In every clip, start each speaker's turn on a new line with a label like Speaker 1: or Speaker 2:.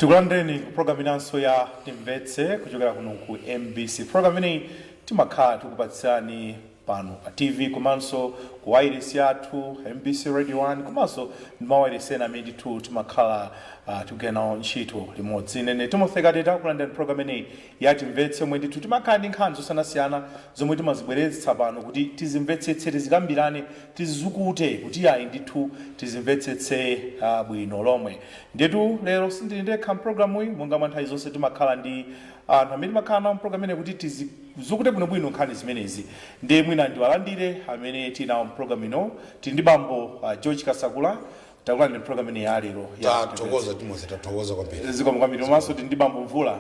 Speaker 1: Tikulandeni program inanso ya Timvetse kuchokera kuno ku MBC. Program ini timakhala tikupatsani pano pa TV komanso ku wireless yathu MBC Radio 1 komanso mawireless ena amene timakhala tukena ntchito limodzi. Nene timofeka teta kulandeni program ini ya Timvetse omwe timakhala ndi nkhani zosiyanasiyana zomwe timazibweretsa pano kuti tizimvetsetse tizikambirane tizizukute kuti ayi ndithu tizimvetsetse bwino lomwe. Ndetu lero sindindekha program uyi monga nthawi zonse timakhala ndi anthu amene timakhala nawo program ine kuti tizizukute bwino nkhani zimenezi. Ndi mwina ndiwalandire amene tinawo program ino tindi bambo George Kasakula takulani program ine ya lero
Speaker 2: ya tokoza Timothy tatokoza kwambiri
Speaker 1: zikomo kwambiri maso tindi bambo Mvula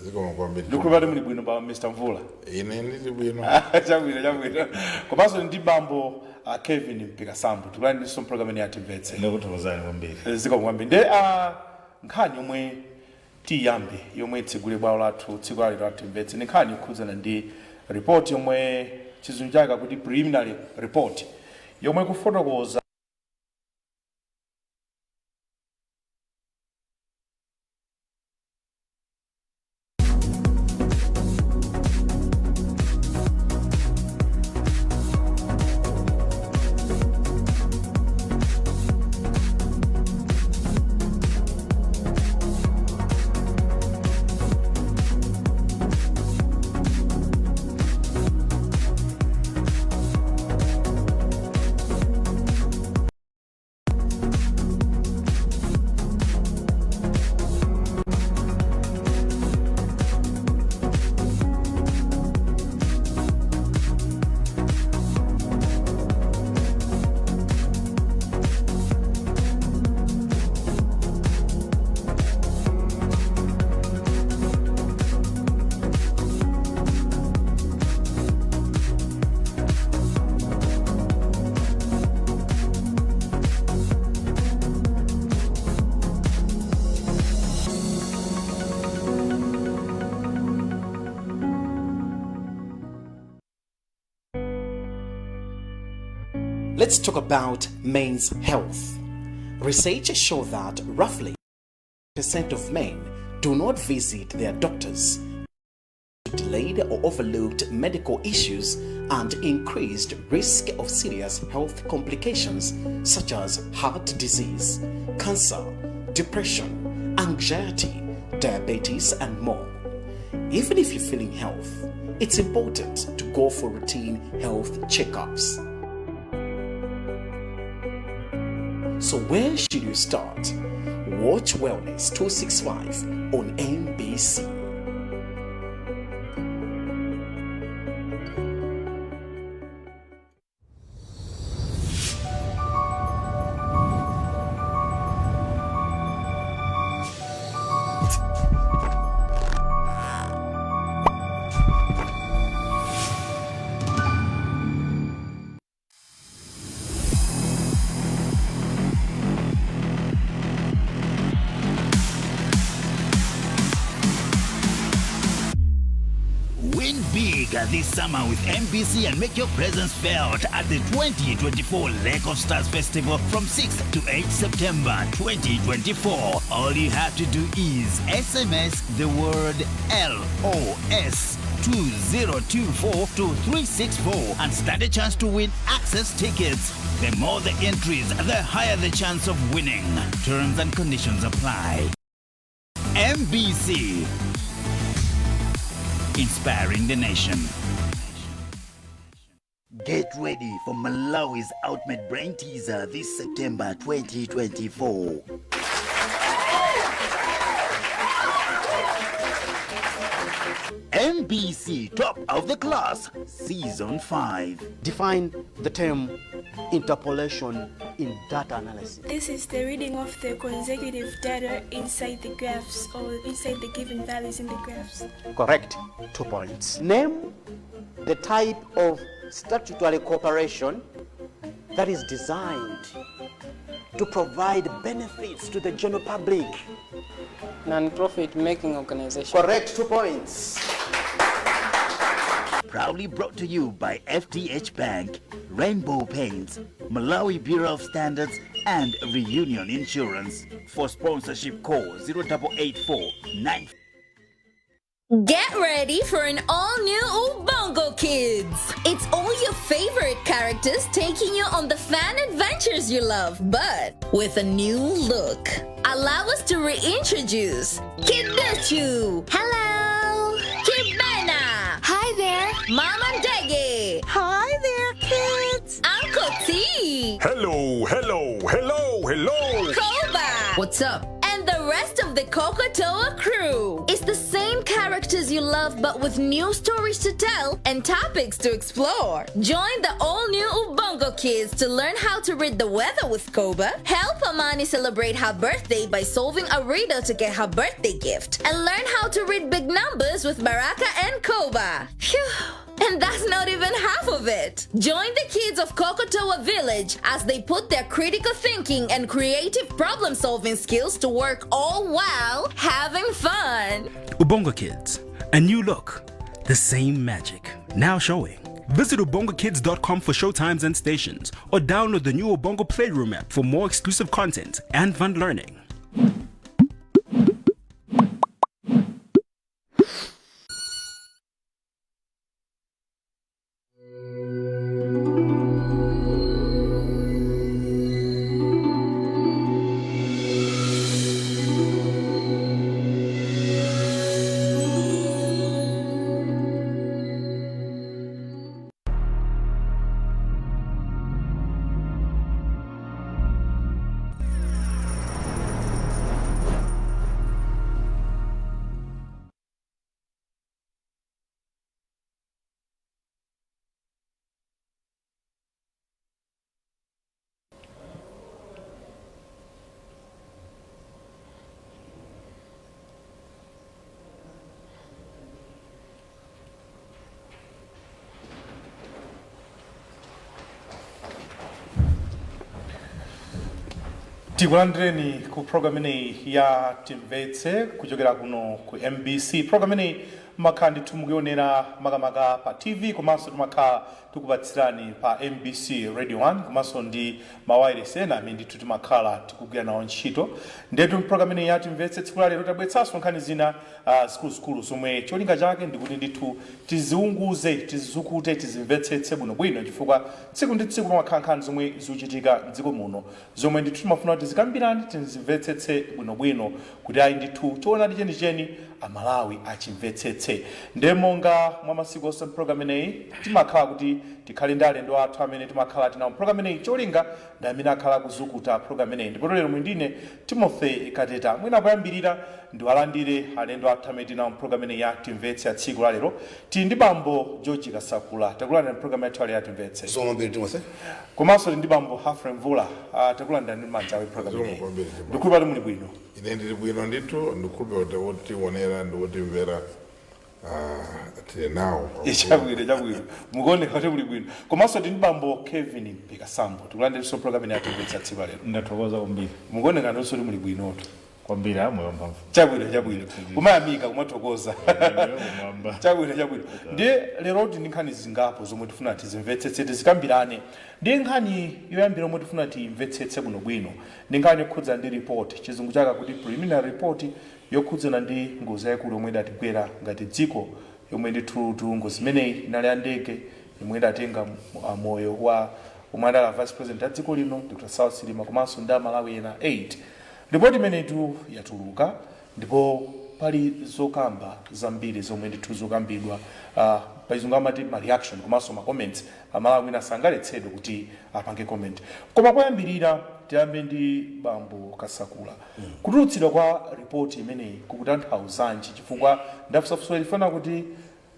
Speaker 2: zikomo kwambiri
Speaker 1: ndikupata muli bwino ba Mr. Mvula
Speaker 2: ine ndili bwino
Speaker 1: chabwino komanso ndi bambo Kevin Mpika Sambu tukulani ndi program ine ya Timvetse
Speaker 2: ndikutokozani kwambiri
Speaker 1: zikomo kwambiri nde nkhani yomwe tiyambe yomwe tsigule bwalo lathu tsiku la Timvetse ni nkhani ikhudzana ndi report yomwe chizunjaka kuti preliminary report yomwe kufotokoza
Speaker 3: Let's talk about men's health. Research shows that roughly 10% of men do not visit their doctors due to delayed or overlooked medical issues and increased risk of serious health complications such as heart disease, cancer, depression, anxiety, diabetes, and more. Even if you're feeling health, it's important to go for routine health checkups. So where should you start? Watch Wellness 265 on MBC.
Speaker 4: This summer with MBC and make your presence felt at the 2024 Lake of Stars Festival from 6 to 8 September 2024. All you have to do is SMS the word LOS 2024 to 364 and stand a chance to win access tickets. The more the entries, the higher the chance of winning. Terms and conditions apply. MBC, inspiring the nation. Get ready for Malawi's Ultimate Brain Teaser this September 2024. MBC Top of the Class Season 5.
Speaker 5: Define the term interpolation in data analysis.
Speaker 6: This is the reading of the consecutive data inside the graphs or inside the given values in the graphs.
Speaker 5: Correct. 2 points. Name the type of statutory cooperation that is designed to provide benefits to the general public.
Speaker 7: Non-profit making organization.
Speaker 5: Correct. 2 points.
Speaker 4: proudly brought to you by FTH Bank, Rainbow Paints, Malawi Bureau of Standards, and Reunion Insurance. For sponsorship, call 0884 9.
Speaker 7: Get ready for an all-new Ubongo Kids. It's all your favorite characters taking you on the fun adventures you love, but with a new look. Allow us to reintroduce Kiduchu. Hello. Kibena. Hi there. Mama Dege. Hi there, kids. Uncle T.
Speaker 8: Hello.
Speaker 7: Koba. What's up? And the rest of the Kokotoa crew. It's the same characters you love, but with new stories to tell and topics to explore. Join the all-new Ubongo Kids to learn how to read the weather with Koba, help Amani celebrate her birthday by solving a riddle to get her birthday gift, and learn how to read big numbers with Baraka and Koba. Phew. And that's not even half of it. Join the kids of Kokotoa Village as they put their critical thinking and creative problem-solving skills to work all while having fun.
Speaker 9: Ubongo Kids, a new look, the same magic, now showing. Visit ubongokids.com for showtimes and stations, or download the new Ubongo Playroom app for more exclusive content and fun learning.
Speaker 1: tikulandireni ku program ineyi ya Timvetse kuchokera kuno ku MBC. Program ineyi makhala ndithu mukuyionera makamaka pa TV, komanso timakhala tikupatsirani pa MBC Radio 1, komanso ndi mawayilesi ena amene ndithu timakhala tikugwira nawo ntchito. Ndetu program ineyi ya Timvetse tsiku la lero tabweretsanso nkhani zina zikuluzikulu zomwe cholinga chake ndikuti ndithu tiziunguze, tizizukute, tizimvetsetse bwinobwino, chifukwa tsiku ndi tsiku pamakhala nkhani zomwe zikuchitika m'dziko muno zomwe ndithu timafuna kuti zikambirani, tizimvetsetse bwinobwino kuti ayi ndithu choonadi chenicheni Amalawi achimvetsetse. Ndemonga mwa masiku onse program ineyi timakhala kuti tikhale ndi alendo athu amene timakhala tinawo program ineyi, cholinga ndi amene akhala kuzukuta program ineyi. Ndipo lero mwindine Timothy Kateta mwina poyambirira ndiwalandire alendo athu amene tinawo program ineyi ya Timvetse ya tsiku la lero. Tili ndi bambo George Kasakula takulandira program yathu ya Timvetse.
Speaker 2: Zomwe mbiri Timothy.
Speaker 1: Komanso ndi bambo Hafre Mvula takulandira ndi manja wa program ineyi. Ndikulipa muli bwino.
Speaker 2: Ine ndili bwino ndithu, ndikulipa kuti wonera ndi kuti mvera nawo.
Speaker 1: Chabwino. Mugone kuti muli bwino. Komanso ndi bambo Kevin Pikasambo tikulandira so program ineyi ya Timvetse ya tsiku la lero.
Speaker 8: Ndathokoza kwambiri.
Speaker 1: Mugone kanonso ndi muli bwino.
Speaker 8: Kwambiri amwe mpamvu.
Speaker 1: Chabwino. Kumayamika kumathokoza. Chabwino. Ndiye lero ndi nkhani zingapo zomwe tifuna tizimvetsetse tizikambirane. Ndiye nkhani yoyambira omwe tifuna timvetsetse bwinobwino ndi nkhani yokhudza ndi report, chizungu chake kuti preliminary report yokhudzana ndi ngozi yaikulu yomwe idatigwera ngati dziko, yomwe ndithu ngozi imeneyi inali ya ndege yomwe idatenga moyo wa omwe adali vice president a dziko lino Dr. South Silima komanso ndi Amalawi ena 8. Report imeneyi yatuluka ndipo pali zokamba zambiri zomwe ndithu zokambidwa pachizungu amati ma reaction komanso ma comments. Amalawi ena sangaletsedwe kuti apange comment. Koma poyambirira tiyambe ndi bambo Kasakula. Kutulutsidwa kwa report imeneyi kukutanthauzanji, chifukwa ndafusafusa ifana kuti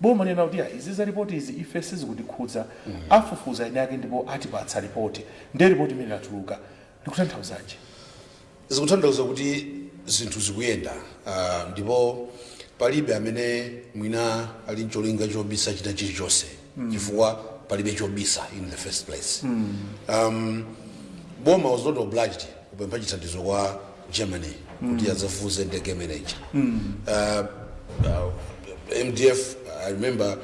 Speaker 1: boma lina kuti izi za report izi ife sizikutikhudza, afufuza ine yake ndipo atipatsa report. Ndiye report imene yatuluka ndikutanthauzanji.
Speaker 2: Zikutanthauza kuti zinthu zikuyenda, ndipo palibe amene mwina ali ncholinga chobisa china chilichonse, chifukwa palibe chobisa in the first place. Boma was not obliged kupempha chithandizo kwa Germany kuti adzafufuze ndege imeneyi. MDF, I remember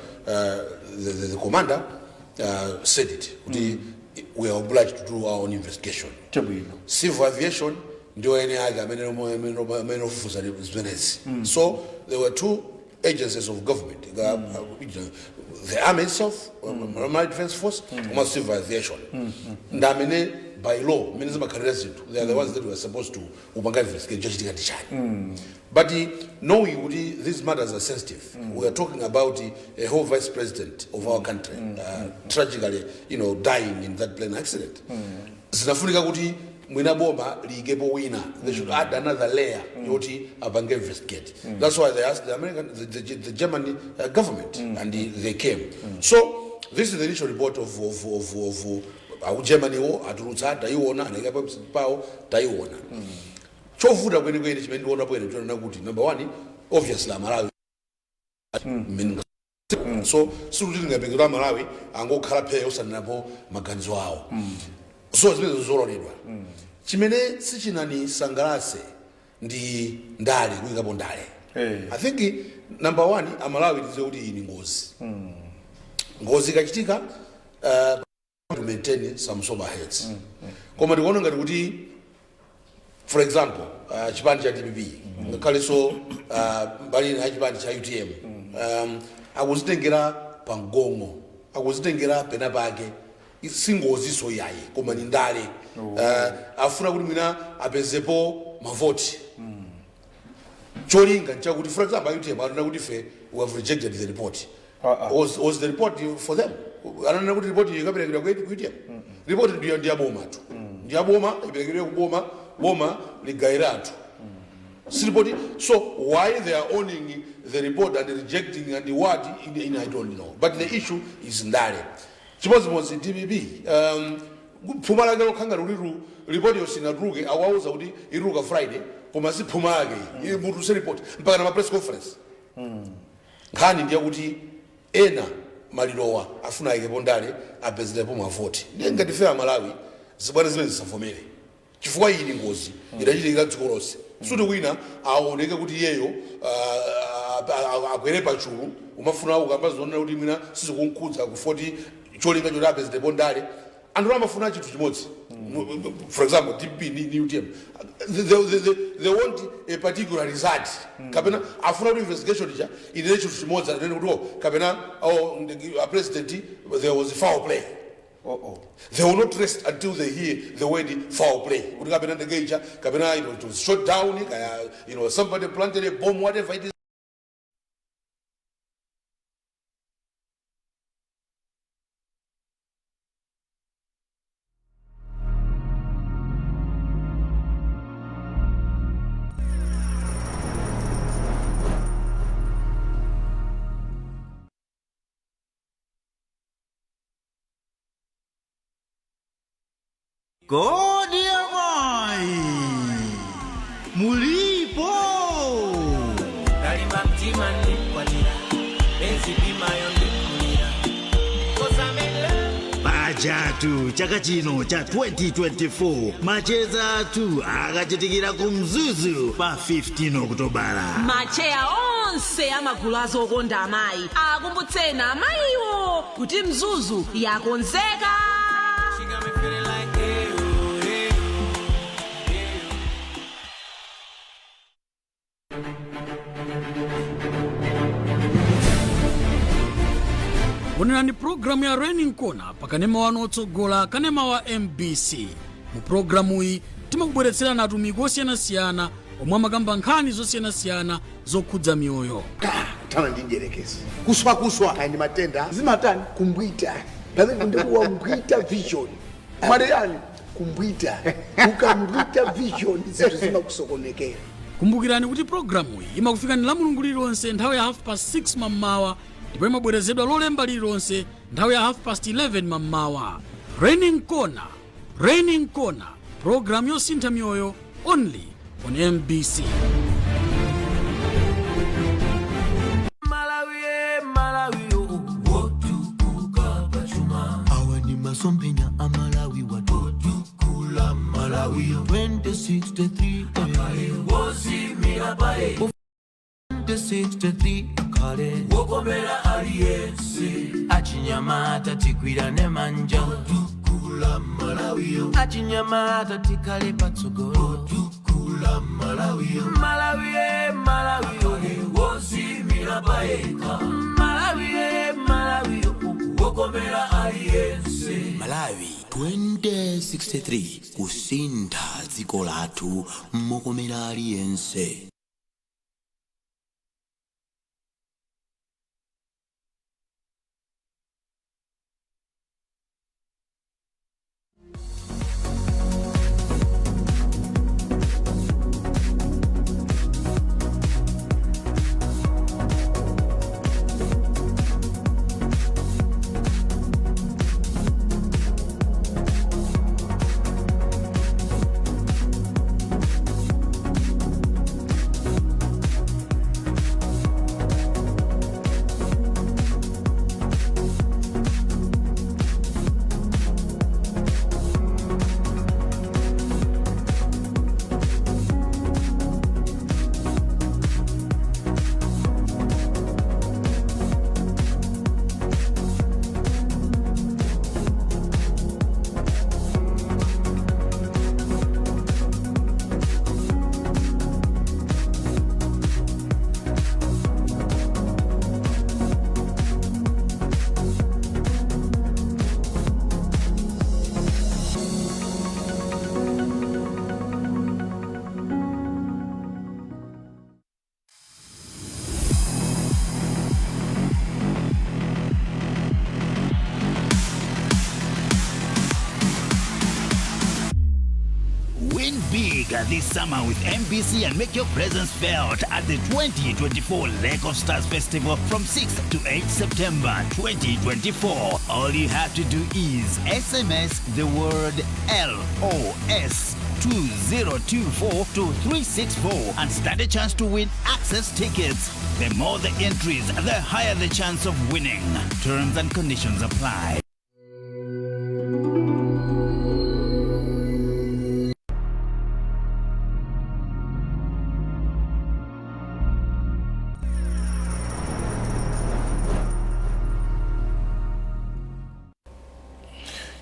Speaker 2: the commander said it. We are obliged to do our own investigation. Civil aviation, so there were two agencies of government, the army itself, Marine Defense Force, and civil aviation. By law, they are the ones that were supposed to investigate. But knowing these matters are sensitive, we are talking about a whole vice president of our country tragically, dying in that plane accident. They should add another layer to investigate. That's why they asked the German government, and they came. So this is the initial report of Germany. Number one, obviously, Malawi. So, Malawi and go Karapeos and Nabo Maganzoao. So, it's been Zorodwa. Chimene Sichinani Sangarase, the Ndali, Wingabondale. I think number one, Amalawi is already in Ngozi. Ngozi Kachitika to maintain some sober heads. For example, Chibandi cha DBB, Kaliso, Balina Chibandi cha UTM. I was thinking Pangongo, I was thinking Penabage, it's singles this way, Comanindari. Afuna Gumina, Abezepo, Mavoti. Choring and Chagudi, for example, UTM, I don't know if we have rejected the report. Was the report for them? I don't know what report you got to UTM. Reported beyond Diaboma. Diaboma, Boma, Boma, Ligairatu. So why they are owning the report and rejecting and the word in I don't know. But the issue is Ndare. Suppose was the DBB. Pumalagalo Kangaroo report your Sinagruge, I was Audi, Iruga Friday, Pomasi Pumage, Murusa report, Panama press conference. Kani Diabuti, Ena, Maliloa, Afuna Bondare, Abezde Puma 40. Then get the fair Malawi, Sabazes for me. Chifua eating Ngozi, it actually got to Ross. So the winner, our nigga would yeo, Aguerepachu, Umafuna, Gabazona, Dimina, Sukunkuza, 40, Choling and Rabes de Bondare, and Ramafunachi to Mots. For example, TP, new team. They want a particular result. Cabana, after investigation in relation to Mots and then Cabana, or a president, there was a foul play. They will not rest until they hear the word foul play. It was shot down, somebody planted a bomb, whatever it is.
Speaker 4: Godia mai Muli po Bajatu chaka chino cha 2024 macheza tu akachitikira kumzuzu pa 15 Okutobala.
Speaker 10: Machea onse amagulazo okonda amayi akumbutseni amayiwo kuti mzuzu yakonzeka.
Speaker 11: Onani programu ya Raining Kona pakanema wanotsogola kanema wa MBC. Mu programu hii timakubweretsera na atumiki osiyana-siyana omwe amakamba nkhani zosiyana-siyana zokhudza miyoyo.
Speaker 12: Tana ndinjerekezi. Kuswa kandi matenda zimatani kumbwita. Pamene ndikuwa mbwita vision. Mariani kumbwita. Ukambwita vision zinthu zimakusokonekera.
Speaker 11: Kumbukirani kuti programu hii imakufikani la Mulungu lililonse nthawi ya 6:30 mammawa. Ndipo imabwerezedwa lolemba lililonse nthawi ya 11:30 mammawa. Raining Kona, program yosintha miyoyo only on MBC.
Speaker 13: Malawi wotukuka pachuma awani masompenya amalawi watukula Malawi 2063 amale wosi mi abae 2063 akale wokomera aliyense achinyamata tigwirane manja tukula Malawiyo achinyamata tikale patsogolo tukula Malawiyo Malawiye Malawiyo wozimira paeka Malawiyo wokomera aliyense Malawi 2063 kusintha dziko lathu mokomera aliyense.
Speaker 4: Big this summer with MBC and make your presence felt at the 2024 Lake of Stars Festival from 6 to 8 September 2024. All you have to do is SMS the word LOS 2024 to 364 and stand a chance to win access tickets. The more the entries, the higher the chance of winning. Terms and conditions apply.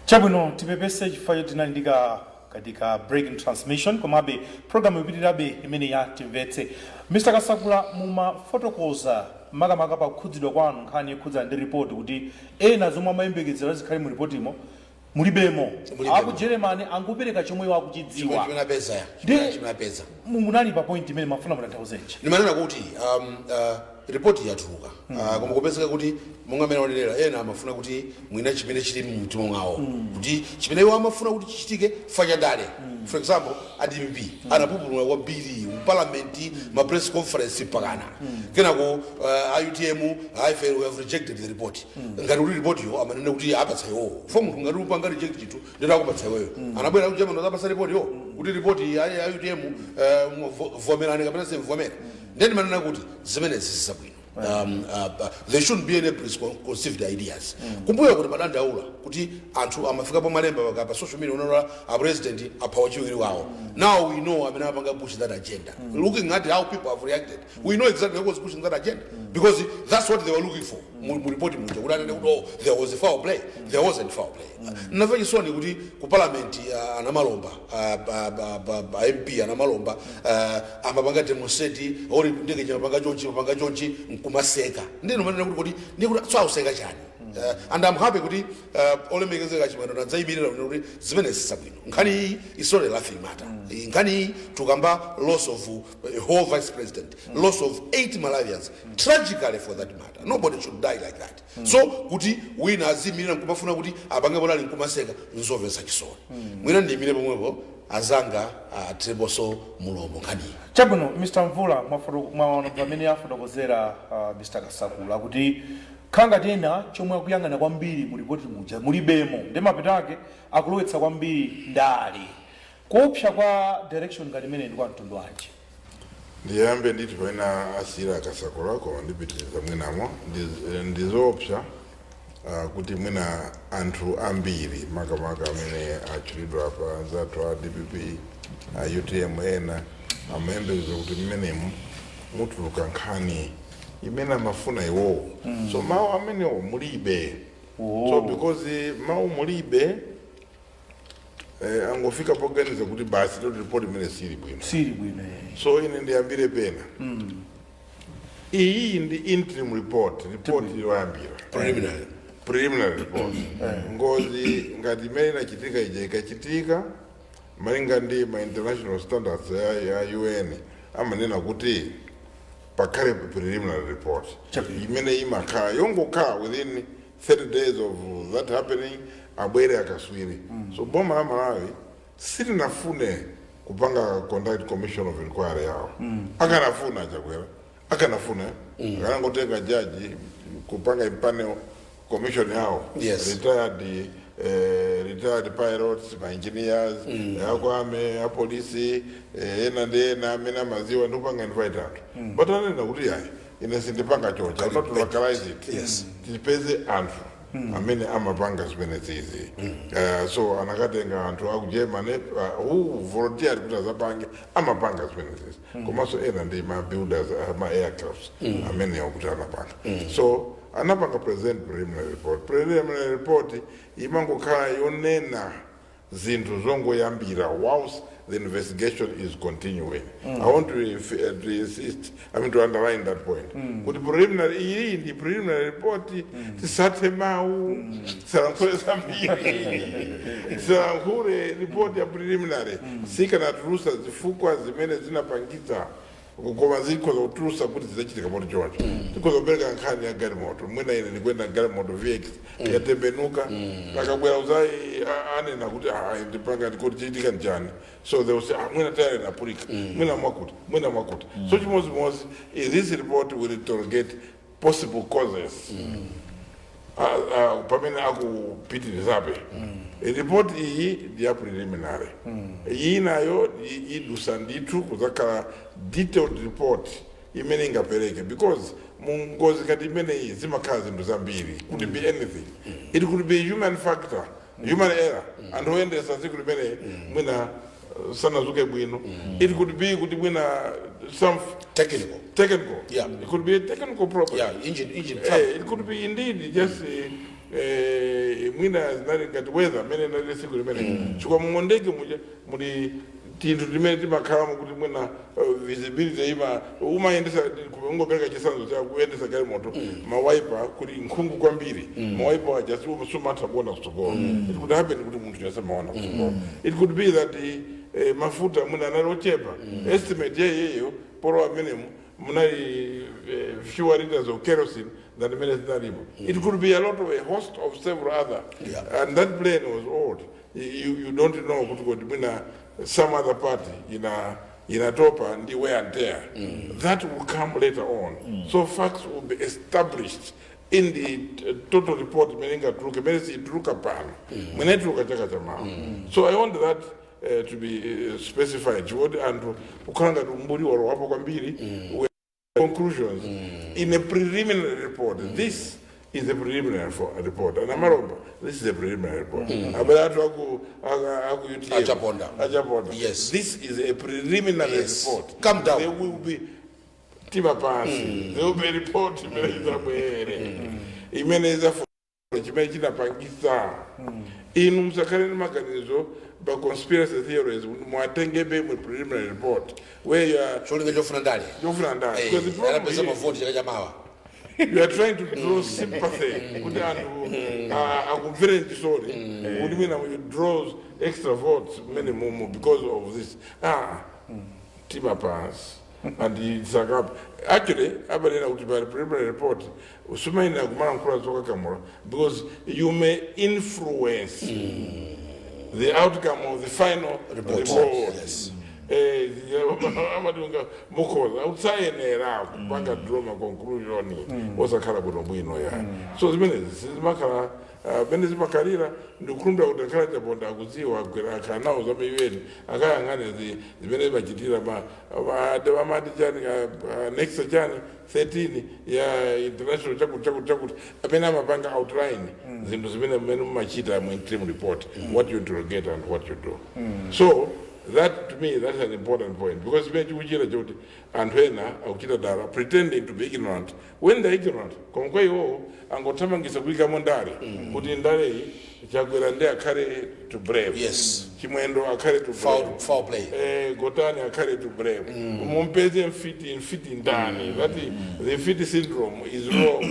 Speaker 1: Chabwino tipepese chifukwa tinalindika katika breaking transmission komabe program ipitirabe imene ya Timvetse. Mr. Kasakula mumafotokoza makamaka pa kukhudzidwa kwanu nkhani yokhudza ndi report kuti ena zomwe amayembekezera zikhale mu report imo mulibemo aku Germany angupereka chomwe wakuchidziwa
Speaker 2: chimapeza
Speaker 1: munali pa point imene mafuna mutanthauzenji
Speaker 2: ndimanena kuti report yatuluka koma kupezeka kuti monga mene wanenera ena amafuna kuti mwina chimene chili mumtima mwawo kuti chimene iwo amafuna kuti chichitike fanya dale. For example ADMP anapupulula kwambiri mu parliament ma press conference pakana kenako IUTM IFL we have rejected the report ngati uli report yo amanena kuti apatsa iwo for munthu ngati upanga reject chitu ndeta akupatsa iweyo anabwera kuti jamano zapasa report yo kuti report ya IUTM vomerani kapena semvomera ndeni manena kuti zimene zisabwino. There shouldn't be any preconceived ideas. Kumbuyo kuti madandaula kuti anthu amafika pa malemba pakapa social media unaona a president apawachiwiri wawo. Now we know amene apanga push that agenda. Looking at how people have reacted, we know exactly who was pushing that agenda because that's what they were looking for. Mu report muja kuti there was a foul play. There wasn't foul play. Nafanya soni kuti ku parliament anamalomba MP anamalomba amapanga demonstrate ori ndege chapanga chonchi kumaseka ndino manena kuti ndikuti swausenga chani and I'm happy kuti olemekezeka chimwendo na dzaimirira kuti zimene zisabwino nkhani is not a laughing matter nkhani tukamba loss of a whole vice president loss of 8 Malawians tragically for that matter nobody should die like that so kuti wina azimirira kumafuna kuti apange bonali kumaseka nzovesa chisoni mwina ndimire pomwepo azanga treboso mulomo nkhani.
Speaker 1: Chabwino Mr. Mvula mwaona pamene afotokozera Mr. Kasakula kuti khanga tena chomwe akuyangana kwambiri mu report muja mulibemo ndi mapitake akulowetsa kwambiri ndali kuopsa kwa direction ngati imene ndi kwa mtundu wanji.
Speaker 14: Ndiyambe nditi paina asira Kasakula koma ndipitiriza mwinamo ndizoopsa kuti mwina anthu ambiri makamaka amene achulidwa apa zathu a DPP UTM ena amayembekeza kuti mmenemu mutuluka nkhani imene amafuna iwowo so mawu amenewo mulibe so because mawu mulibe angofika poganiza kuti basi lero report imene sili bwino so ine ndiyambire pena iyi ndi interim report yoyambira preliminary report ngozi ngati imene inachitika ija ikachitika malinga ndi ma international standards ya UN amanena kuti pakhale preliminary report imene imakhala yongokhala within 30 days of that happening abwere akaswiri so boma la Malawi silinafune kupanga conduct commission of inquiry yawo akanafuna chakwera akanafuna akanangotenga jaji kupanga impanel commission yawo retired pilots, my engineers, akwame, apolisi, ena amena maziwa ndupanga invite out. But I don't know what inasindipanga chocha. I'm not to localize it. Yes. Tipeze anthu. Amene amapangas when it's easy. So anakatenga anthu akujemane who volunteer kuti azapange amapangas when it is. Komanso ena ndi ma builders, ma aircrafts. Amene okuti anapanga. So anapanga present preliminary report. Preliminary report imangokhala yonena zinthu zongoyambira whilst the investigation is continuing. I want to insist, to underline that point. Kuti preliminary the preliminary report tisathe mawu salankhule zambiri. Salankhule report ya preliminary sikanatulusa zifukwa zimene zinapangitsa kukoma zikhoza kutulusa kuti zizachitika moto choncho tikhoza kupereka nkhani ya galimoto mwina ine ndikwenda galimoto VX yatembenuka akabwera uzayi anena kuti ndipanga ndikuti chitika njani so they will say mwina tayari napulika mwina mwakuti so chimodzimodzi this report will interrogate possible causes pamene akupitirizabe report iyi ndiya preliminary iyi nayo idusa ndithu kuzakhala detailed report imene ingapereke because mungozi kati imene iyi zimakhala zinthu zambiri could be anything it could be human factor human error anthu oyendesa tsiku limene mwina sanazuke bwino it could be kuti mwina some technical it could be a technical problem engine it could be indeed just mwina zinali ngati weather mene nali tsiku limene chikwa mungondeke muli tinthu timene timakhalamo kuti mwina visibility umayendesa ungopereka chisanzo cha kuyendesa galimoto mawaipa kuti nkhungu kwambiri mawaipa aja sumatha kuona kutsogolo it could happen kuti munthu yonse maona kutsogolo it could be that mafuta mwina anali ochepa estimate yeyo polo amenemo munali fewer liters of kerosene than the minutes that it could be a lot of a host of several other and that plane was old you don't know kuti mwina some other party in a topa and the wear and tear that will come later on so facts will be established in the total report meninga truke meresi truka pana mwenetruka chaka chama so I want that to be specified and ukanga mburi waro wapo kwambiri conclusions in a preliminary report this is a preliminary report and Amaromba this is a preliminary report Ajaponda yes this is a preliminary report
Speaker 2: come down
Speaker 14: there will be tiba pasi there will be a report imeneza chimene chinapangisa inu msakaleni maganizo by conspiracy theories mwatengebe mu preliminary report where you are
Speaker 2: cholinga chofuna ndali
Speaker 14: because the problem is
Speaker 2: mavoti chakachamawa
Speaker 14: you are trying to draw sympathy kuti anthu akumvere chisoni kuti mwina you draws extra votes many more because of this tima pass and sakapa actually abalena kuti by preliminary report usumaina kumana mkula zoka kamura because you may influence the outcome of the final report. Yes. Amadunga mukoza utsayenera kupanga drama conclusion osakhala bwino ya so zimene zimakhala zimakalira ndikulumba kuti akhala chaponda akuziwa akanawo zame UN akayang'ane zimene bachitira amati chani next chani 13 ya international chakuti amene amapanga outline zinthu zimene mmene mumachita mu interim report what you interrogate and what you do so That to me, that's an important point because when you joti and when pretending to be ignorant, when they're ignorant, konkweo angotamangisa kuika mondari, kuti ndare chagwerande akare to brave.
Speaker 2: Yes.
Speaker 14: Chimwendo akare to brave.
Speaker 2: Foul play.
Speaker 14: Gotani akare to brave. Mumpezi mfiti ndani. That is, the fit syndrome is wrong.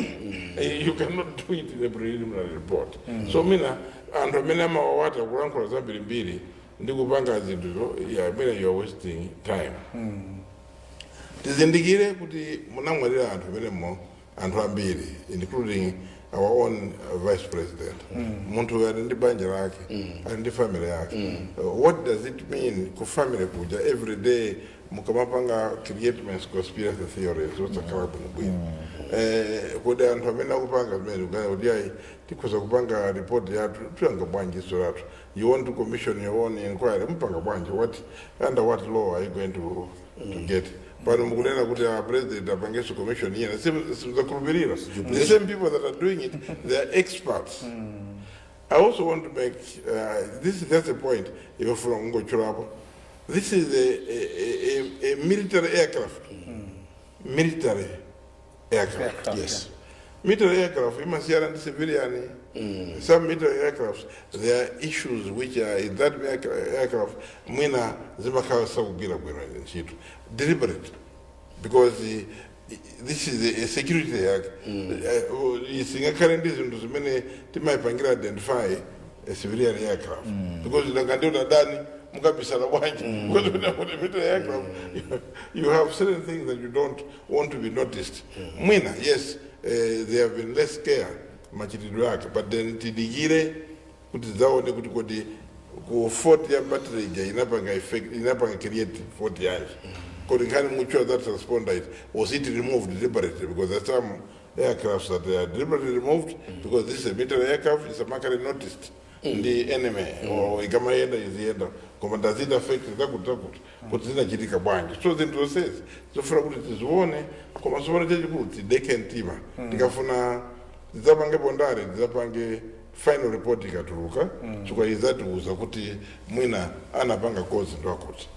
Speaker 14: You cannot do it in the preliminary report. So mina and mina mawata kurankura zambiri mbiri ndikupanga zinthu mina you are wasting time. Tizindikire kuti munamwalira anthu menemo anthu ambiri including our own vice president. Muntu ali ndi banja lake, ali ndi family yake. What does it mean ku family kuja every day mukamapanga create conspiracy theories zotsakhala bwino. Kodi anthu amene akupanga zimene ukaya tikuza kupanga report yathu tuyanga bwanji soratu. You want to commission your own inquiry, mpanga bwanji, what under what law are you going to get? But mukunena kuti our president apangeso commission here, the same people that are doing it, they are experts. I also want to make this is just a point. You're from Ngochurabo. This is a military aircraft. Military aircraft.
Speaker 2: Yes.
Speaker 14: Military aircraft, you must hear and civilian. Some military aircrafts, there are issues which are in that aircraft, Mina Zimaka Sagugira deliberate, because this is a security act. It's in a current reason to many to my pangira identify a civilian aircraft. Because the Gandona Dani, Mukapisala because when a military aircraft, you have certain things that you don't want to be noticed. Mina, yes, they have been less care. Machitidwake, but then tidigire kuti zaone kuti kodi ku 40 ya battery ja inapanga effect inapanga create 40 years. Kodi ngani mucho that responder was it removed deliberately because there are some aircrafts that they are deliberately removed because this is a military aircraft is a market noticed the enemy or igama yenda izienda koma does it affect zakuti kuti zinachitika bwanji. So the process so funa kuti tizione koma sopano chachikuti dekentima tikafuna Zapange bondari, zapange final report ikatuluka, tukayizatuza kuti mwina anapanga cause ndo akuti.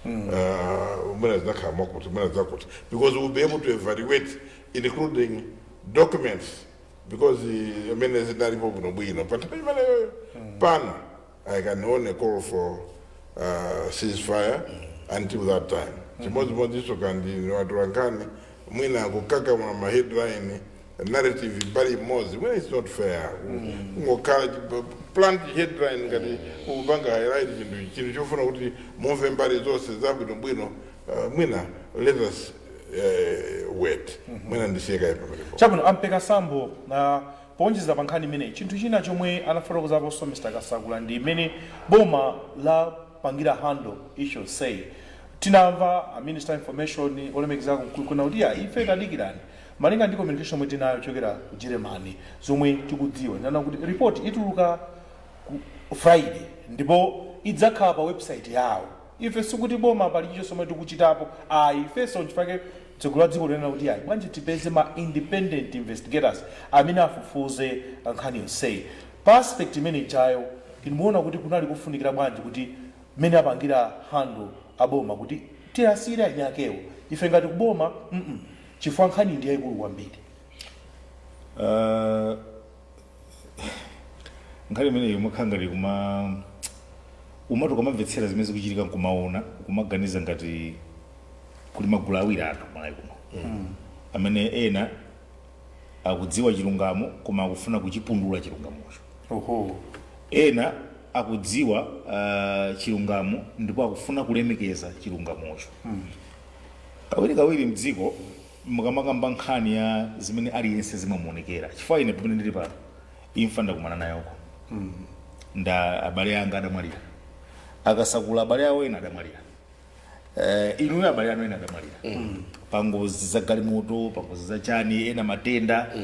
Speaker 14: Mwina zinakhama kuti, mwina zakuti. Because we'll be able to evaluate, including documents, because mwina zinaripo bunobwino. But pan, I can only call for ceasefire until that time. Chimozi modiso kandi watu wankani, mwina kukaka mwa headline, narrative very mozi when it's not fair. Plant headline ngati ubanga highlight chintu chofuna kuti move mbali zonse zabwino bwino mwina let us wait. Mwina ndisiyeka ipa palipo.
Speaker 1: Chabwino ampeka sambo na ponjeza pankhani imene chinthu china chomwe anafotokozaponso Mr. Kasakula ndi imene boma la pangira handle issue say tinamva a minister information olemekizako kuna kuti ife tadikirani malinga ndi communication mweti nayo chokera ku Germany zomwe tikudziwa nana kuti report ituluka ku Friday ndipo idzakhala pa website yawo. Ife sikuti boma pali chicho somwe tikuchitapo ifeso nchifake tsogolo dziko lena kuti bwanji tipeze ma independent investigators amene afufuze nkhani yonse. Perspective imene chayo tinamuona kuti kunali kufunikira bwanji kuti mene apangira handle aboma kuti tiyasira nyakewo ife ngati kuboma chifukwa nkhani ndi yayikulu kwambiri.
Speaker 8: Nkhani imeneyo mukhangati umatu kamamvetsera zimene zikuchitika nkumaona kumaganiza ngati kuli magulu awiri anthu malayi kuno amene ena akudziwa chilungamo koma akufuna kuchipundula chilungamocho. Ena akudziwa chilungamo ndipo akufuna kulemekeza chilungamocho. Kawiri mdziko mukamakamba nkhani ya zimene aliyense zimamuonekera chifukwa ine pamene ndili pano imfa ndakumana nayoko nda abale anga adamwalira akasakula abale awo ena adamwalira inuyo abale anu ena adamwalira pangozi za galimoto pangozi za chani ena matenda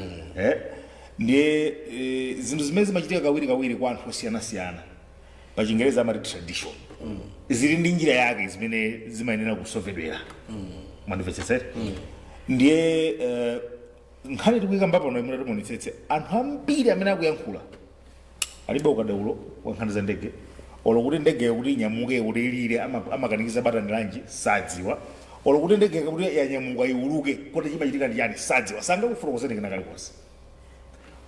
Speaker 8: ndiye zinthu zimene zimachitika kawiri kwa anthu osiyanasiyana pa Chingereza amati tradition zili ndi njira yake zimene zimayenera kusovedwera mwandimvetsetsere. Ndiye nkhani tikuyikamba pano imene timonetsetse anthu ambiri amene akuyankhula alibe ukadaulo wa nkhani za ndege olo kuti ndege kuti nyamuke kuti ilire amakanikiza batani lanji sadziwa olo kuti ndege kuti yanyamuka iuluke kuti chimachitika ndi yani sadziwa sangakufotokozeni kena kalikonse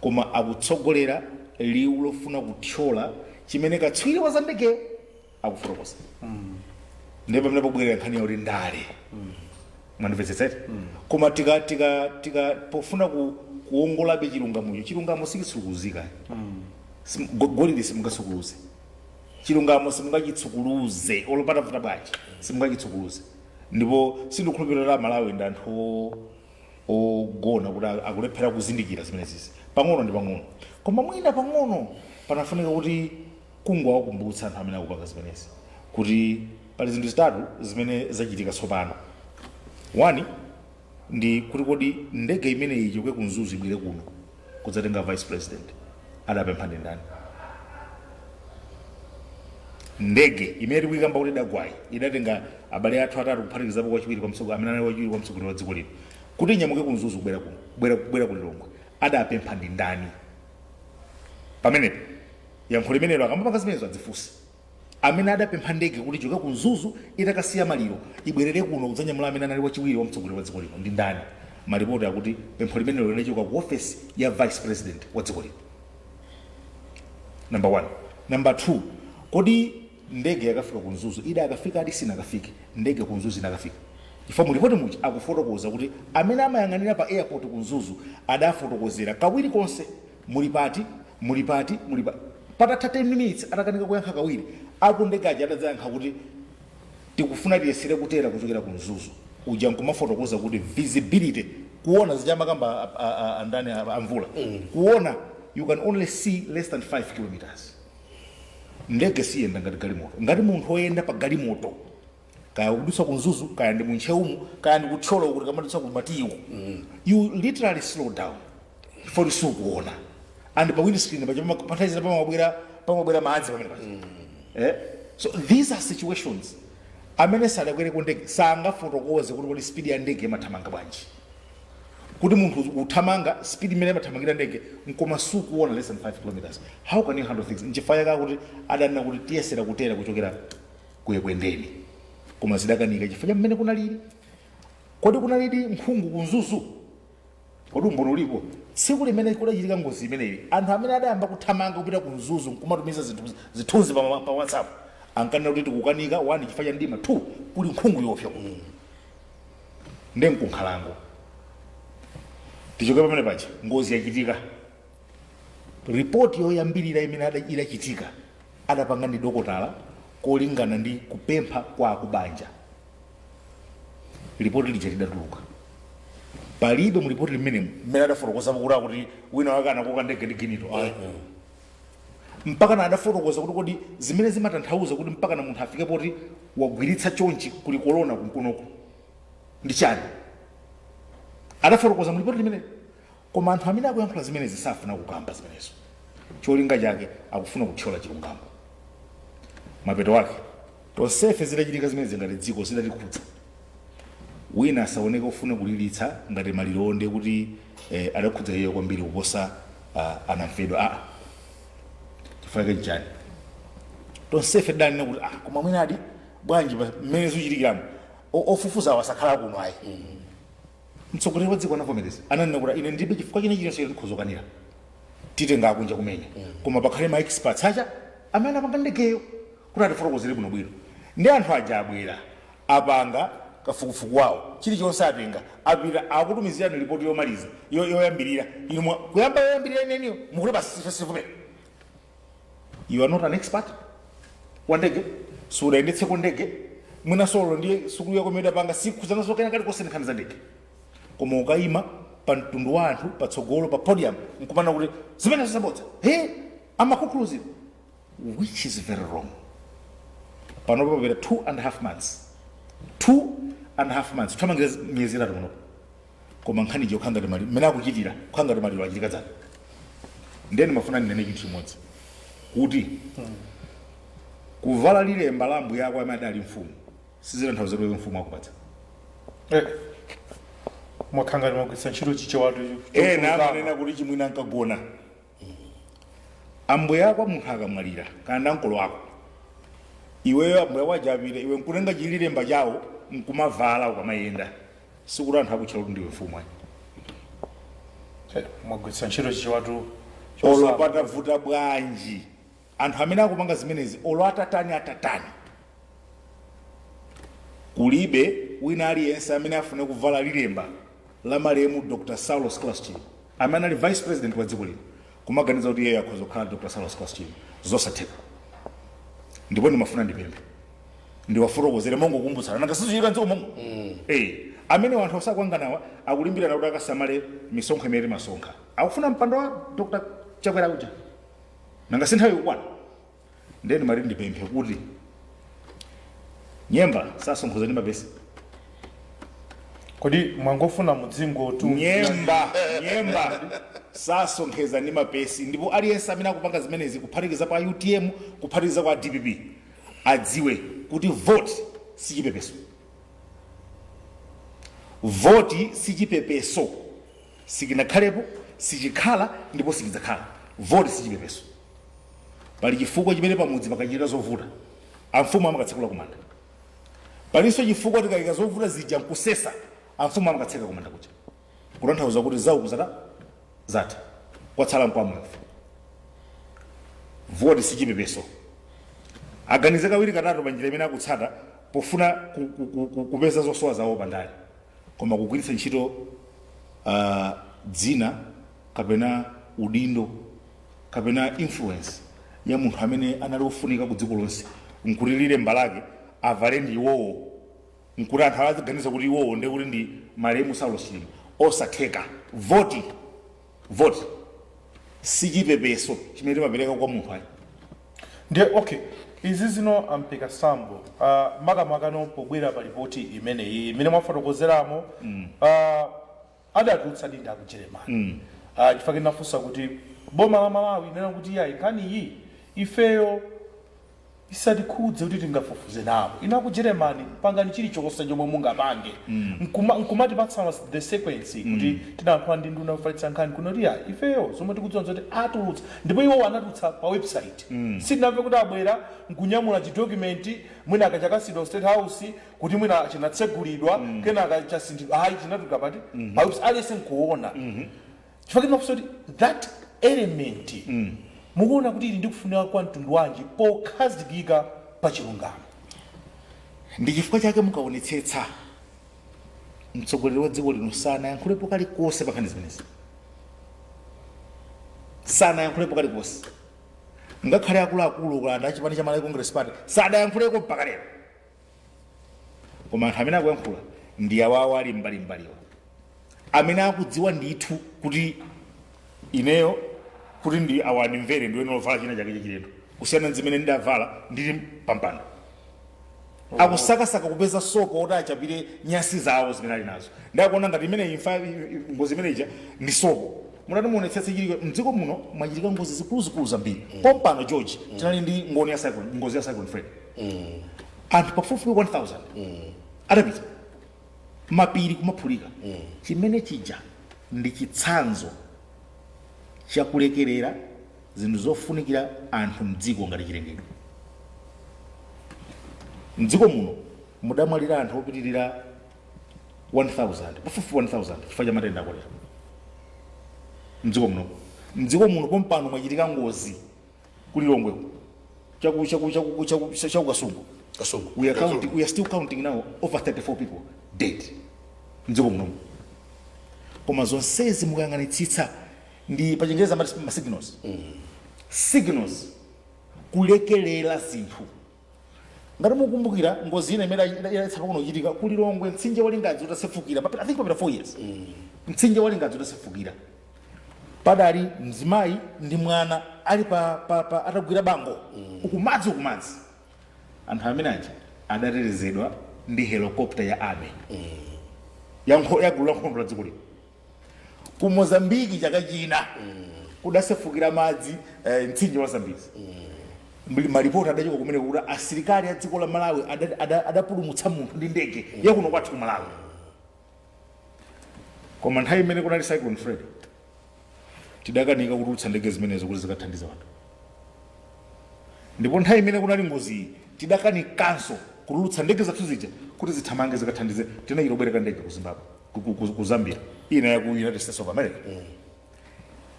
Speaker 8: koma akutsogolera liwu lofuna kuthyola chimene katswiri wa za ndegeyo akufotokoza ndipo pamene pobwerera nkhani ya kuti ndale mwandimvetsetsete koma tika pofuna kuongolabe chilungamo sikitsukuzika golide simungasukuluze chilungamo simungachitsukuluze olopata vuta bwanji simungachitsukuluze ndipo sindikhulupirira Malawi ndi anthu ogona kuti akulephera kuzindikira zimenezi pang'ono ndi pang'ono koma mwina pang'ono panafunika kuti kungowakumbutsa anthu amene akupanga zimenezi kuti pali zinthu zitatu zimene zachitika tsopano. One ndi kuti kodi ndege imene ichoke ku Mzuzu ibwere kuno kudzatenga vice president adapempha ndi ndani? Ndege imene tikuyikamba kuti dagwayi idatenga abale athu atatu kuphatikizapo kwachiwiri kwa mtsogoleri amene anali wachiwiri kwa mtsogoleri wa dziko lino kuti inyamuke ku Mzuzu kubwera kuno kubwera ku Lilongwe adapempha ndi ndani? Pamenepo yankho limenelo akamapanga zimenezo adzifunse amene adapempha ndege kuti ichoke ku Mzuzu itakasiya maliro ibwerere kuno kudzanyamula amene anali wachiwiri wa mtsogoleri wa dziko lino ndi ndani? Maripoti akuti pempho limenelo linachoka ku office ya vice president wa dziko lino. Number 1. Number 2, kodi ndege yakafika ku Mzuzu ida akafika adi sinakafike ndege ku Mzuzu inakafika ifo mulipoti muchi akufotokoza kuti amene amayang'anira pa airport ku Mzuzu adafotokozera kawiri konse mulipati patatha 10 minutes atakanika kuyankha kawiri aku ndege aja adadzayankha kuti tikufuna tiyesere kutera kuchokera ku Mzuzu uja nkumafotokoza kuti visibility kuona zichamakamba andani amvula kuona you can only see less than 5 kilometers. Ndege siyenda ngati galimoto ngati munthu oyenda pa galimoto kaya kudutsa ku Mzuzu kaya ndi muncheumu kaya ndi kuthyola kuti kamadutsa ku Matiwo you literally slow down for the kuona and pa windscreen pathaizira pamabwera madzi pamene paja so these are situations amene sadakwere ku ndege sangafotokoze kuti kodi speed ya ndege imathamanga bwanji kuti munthu uthamanga speed imene imathamangira ndege nkoma sukuona less than 5 kilometers. How can you handle things? Nchifaya kuti adanena kuti tiyesera kutera kuchokera kuyekwendeni koma zidakanika chifanya mmene kunalili kodi kunalili nkhungu ku Mzuzu kodi umbono ulipo tsiku limene kudachitika ngozi imeneyi anthu amene adayamba kuthamanga kupita ku Mzuzu nkumatumiza zithunzi pa WhatsApp ankanena kuti tikukanika 1 chifanya ndima 2 kuli nkhungu yopsa ndenkunkhalango tichoke pamene paja ngozi yachitika ripoti yoyambirira imene idachitika adapanga ndi dokotala kolingana ndi kupempha kwa akubanja ripoti lija lidatuluka palibe mulipoti limene mmene adafotokoza kuti wina wakana koka ndege ndi ginito mpaka na adafotokoza kuti kodi zimene zimatanthauza kuti mpaka na munthu afike poti wagwiritsa chonchi kuli corona kunkunoko ndi chani adafotokoza mulipoti limene koma anthu amene akuyankhula zimene zisafuna kukamba zimenezo cholinga chake akufuna kuthyola chilungamo mapeto wake tonsefe zidachitika zimene zingati dziko zidatikhudza wina asaoneke ufuna kulilitsa ngati malilonde kuti adakhudza iye kwambiri kuposa anamfedwa chifukwa chani tonsefe danena kuti koma mwina adi bwanji mmene zikuchitikiramo ofufuza wasakhala kuno ayi mtsogoleri wa dziko anavomereza ananena kuti ine ndibe chifukwa china chilichonse ndikhozokanira titenga akunja kumenya koma pakhale ma experts acha amene apanga ndegeyo kuti atifotokozere bwino bwino ndi anthu aja abwera apanga kafukufuku wawo chilichonse atenga apita akutumizirani ripoti yomaliza yoyambirira ino kuyamba yoyambirira ineniyo mukule pasifumene you are not an expert wa ndege sudayendetseko ndege mwina solo ndiye sukulu yako imene apanga sikuzanasokena kali kose nkhani za ndege koma ukayima pa mtundu wa anthu patsogolo pa podium nkumana kuti zimene zisabodza I'm conclusive which is very wrong. Panopa papera 2.5 months 2.5 months thamangira miyezi itatu muno koma nkhani ije ukhanga timali mmene akuchitira ukhanga timaliro achitika dzana ndeni mafuna ndinene chinthu chimodzi kuti kuvala lilemba la mbuye yako amene adali mfumu sizitanthauza kuti mfumu akupatsa
Speaker 1: mwakhanga timagwisa ntchito chiche watu
Speaker 8: amanena kuti chimwina ankagona ambuye yako munthu akamwalira kana mkolo wako iweyo mwe wajabire iwe nkulenga chililemba chawo nkumavala ukamayenda sikuti anthu akutchera kuti ndiwe mfumu ayi
Speaker 1: mwagwiritsa ntchito chiwatu
Speaker 8: olo patavuta bwanji anthu amene akupanga zimenezi olo atatani kulibe wina aliyense amene afune kuvala lilemba la malemu Dr. Saulos Claus Chilima amene ali vice president wa dziko lino kumaganiza kuti iyeyo akhoza kukhala Dr. Saulos Claus Chilima zosatheka ndipo ndimafuna ndipemphe ndiwafotokozere mongokumbutsana nangasizochita nziko mongo amene anthu osakwanganawa akulimbirana kuti akasamale misonkho imene masonkha akufuna mpando wa Dr. Chakwera uja nangasi nthawi yokwana ndeni mali ndipemphe kuti nyemba sasonkhoza ndi mapesi
Speaker 1: kodi mwangofuna mudzingo tu
Speaker 8: nyemba sasonkheza ndi mapesi ndipo aliyense amene akupanga zimenezi kuphatikiza kwa UTM kuphatikiza kwa DPP adziwe kuti vote sichipepeso voti sichipepeso sikinakhalepo sichikhala ndipo sikidzakhala voti sichipepeso pali chifukwa chimene pamudzi pakachita zovuta amfumu amakatsekula kumanda palinso chifukwa tikayika zovuta zija nkusesa amfumu amakatseka kumanda kuja kutanthauza kuti zawo zatha kwatsala mkwamwefu voti sichipepeso aganize kawiri katatu panjira imene akutsata pofuna kupeza zosowa zawo pandali koma kugwiritsa ntchito dzina kapena udindo kapena influence ya munthu amene anali ofunika ku dziko lonse nkuti lilemba lake avale ndi iwowo nkuti anthu aziganiza kuti iwowo ndi kuti ndi malemu Saulos Chilima osatheka voti sichipepeso chimene timapereka kwa munthu ayi
Speaker 1: ndiye okay izi zino ampika sambo makamaka pobwera pa ripoti imeneyi imene mwafotokozeramo adatulutsa dinda ku Jeremani chifukwa ndinafunsa kuti boma la Malawi inena kuti yayi nkhani iyi ifeyo isatikhudze kuti tingafufuze nawo ina ku Jeremani pangani chilichonse chomwe mungapange nkumatipatsa the sequence kuti tinayankhula ndi nduna yofalitsa nkhani kunoti yayi ifeyo zomwe tikudziwa zoti atulutsa ndipo iwo anatulutsa pa website sitinamve kuti abwera nkunyamula chidokumenti mwina akachakasidwa State House kuti mwina chinatsegulidwa kenaka chasindidwa ayi chinatuluka pati pa website aliyense nkuona chifukwa ndinafunsa kuti that element mukuona kuti ili ndikufunika kwa mtundu wanji pokhazikika pa chilungamo
Speaker 8: ndi chifukwa chake mukaonetsetsa mtsogoleri wa dziko lino sanayankhulepo kalikonse pa nkhani zimenezi sanayankhulepo kalikonse ngakhale akuluakulu kulanda achipani cha Malawi Congress Party sadayankhuleko mpaka lero koma anthu amene akuyankhula ndi awawo ali mbalimbaliwa amene akudziwa ndithu kuti ineyo kuti ndi awani mvere ndiwe novala china chake chachilendo kusiyana nzimene ndavala ndili pampando akusakasaka kupeza sopo oti achapire nyasi zawo zimene ali nazo ndakuona ngati imene imfa ngozi imene ija ndi sopo munati muonetsetse chilicho mdziko muno mwachitika ngozi zikuluzikulu zambiri pompano George tinali ndi ngozi ya cyclone Fred anthu pafupifupi 1000 adapita mapiri kumaphulika chimene chija ndi chitsanzo chakulekerera zinthu zofunikira anthu mdziko ngati chilengedwe mdziko muno mudamwalira anthu opitirira 1000 pafupi 1000 chifukwa cha matenda akolera mdziko muno pompano mwachitika ngozi kulilongweko chakukasungu we are still counting now over 34 people dead mdziko muno koma zonsezi mukayang'anitsitsa ndi pachingereza ma signals kulekelera zinthu ngati mukumbukira ngozi ina imene yaletsa kuno kuchitika kulilongwe mtsinje walingadzi utasefukira I think papita 4 years mtsinje walingadzi utasefukira padali mzimayi ndi mwana ali atagwira bango ukumadzi anthu amene aja adatetezedwa ndi helicopter ya army yagulu la nkhondo la dziko lino ku Mozambiki chaka china kudasefukira madzi mtsinje wa Zambezi malipoti adachoka kumene kuti asilikali a dziko la Malawi adapulumutsa munthu ndi ndege yakuno kwathu ku Malawi koma nthawi imene kunali cyclone Fred tidakanika kutulutsa ndege zimenezo kuti zikathandiza wanthu ndipo nthawi imene kunali ngozi tidakanikanso kululutsa ndege zathu zija kuti zithamange zikathandize tinachita kubwereka ndege ku Zimbabwe ku Zambia ina ya ku United States of America.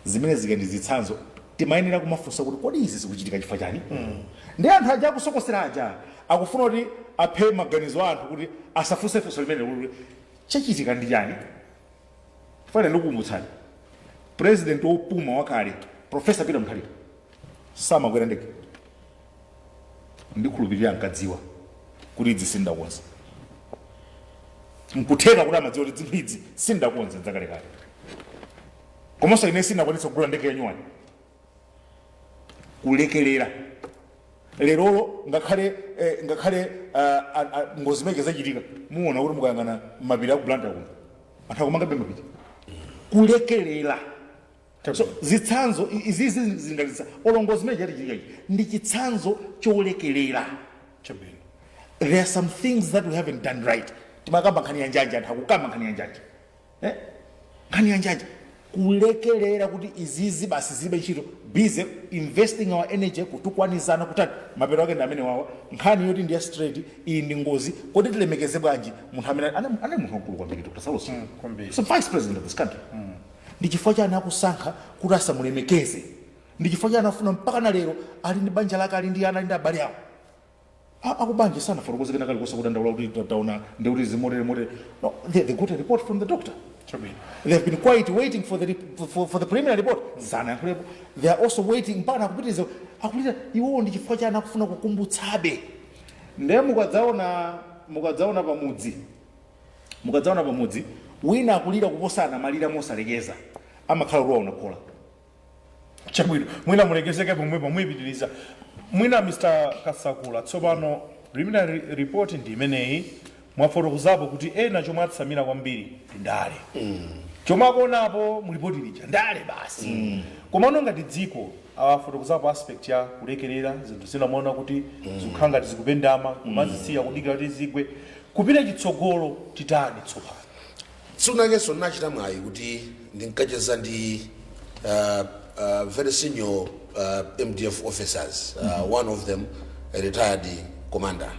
Speaker 8: Zimene zika ndi zitsanzo timayenera kumafunsa kuti kodi izi zikuchitika chifukwa chani. Ndi anthu aja akusokosera aja akufuna kuti aphe maganizo anthu kuti asafunse funso limene kuti chachitika ndi chani. Fana ndikukumbutsani president wopuma wakale Professor Peter Mutharika samakwera ndege. Ndikhulupirira ankadziwa kuti idzi sindakonza. Nkutheka kuti amadziwa kuti zinthu idzi sindakonza zakalekale. Komanso ine sinakwanitsa kugula ndege yanyuwani. Kulekelera. Lerolo ngakhale ngozi zimene zachitika muona kuti mukayang'ana mapiri akubulanda kuno. Anthu akumanga mapiri. Kulekelera. So zitsanzo izizi zingalitsa olongozi zimene zachitika ndi chitsanzo cholekelera. There are some things that we haven't done right. Timakamba nkhani ya njanja anthu akukamba nkhani ya njanja. Nkhani ya njanja. Kulekelera kuti izizi basi zibe ntchito busy investing our energy kutukwanizana kutani mapero ake ndi amene wawa nkhani yoti ndi straight iyi ndi ngozi kodi tilemekeze bwanji munthu amene ane munthu mkulu kwambiri Dr. Saulos. So vice president of this country. Ndi chifukwa chani akusankha kuti asamulemekeze. Ndi chifukwa chani afuna mpaka na lero ali ndi banja lake ali ndi ana ali ndi abale awo. Akubanje sana fotokoze kana kalikosa kudandaula kuti taona ndi kuti zimotere. No, they got a report from the doctor. They have been quiet waiting for the preliminary report. They are also waiting mpaka kupitiza iwo ndi chifukwa chani akufuna kukumbutsabe. Ndiye mukadzaona pamudzi wina akulira kuposana malira mosalekeza amakhala kuti unakhola.
Speaker 1: Chabwino mwina mulekezeke pomwepo muyipitiriza. Mwina Mr. Kasakula tsopano preliminary report ndi imeneyi mwafotokozapo kuti ena chomwe atsamira kwambiri ndi ndale. Chomwe akuonapo mu report lija ndale basi. Komano ngati dziko awafotokozapo aspect ya kulekerera zinthu zina muona kuti zikukhala ngati zikupendama kumazisiya kudikira kuti zigwe kupita chitsogolo titani tsopano.
Speaker 2: Tsunakenso nachita mwayi kuti ndinkacheza ndi very senior MDF officers, one of them a retired commander,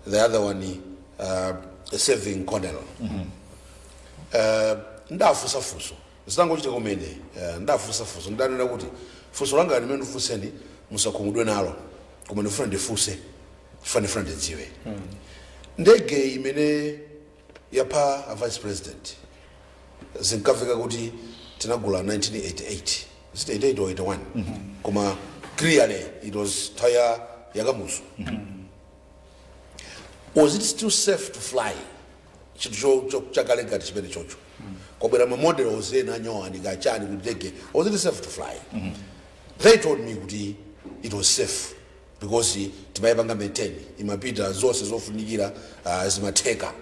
Speaker 2: the other one a serving colonel. Ndafusa fuso zitangochita kumene ndafusa fuso ndanena kuti fuso langa limene ndifuseni musakhumudwe nalo koma ndifuna ndifuse ndifuna ndidziwe ndege imene yapha a vice president zinkafika kuti tinagula 1988 88 or 81 koma clearly it was tire yakamuso. Was it still safe to fly? Chakalengati chipere chocho. Kobera ma models ena nyoa ndikachani kudege. Was it safe to fly? They told me kuti it was safe because timayipanga maintain imapita zose zofunikira zimateka.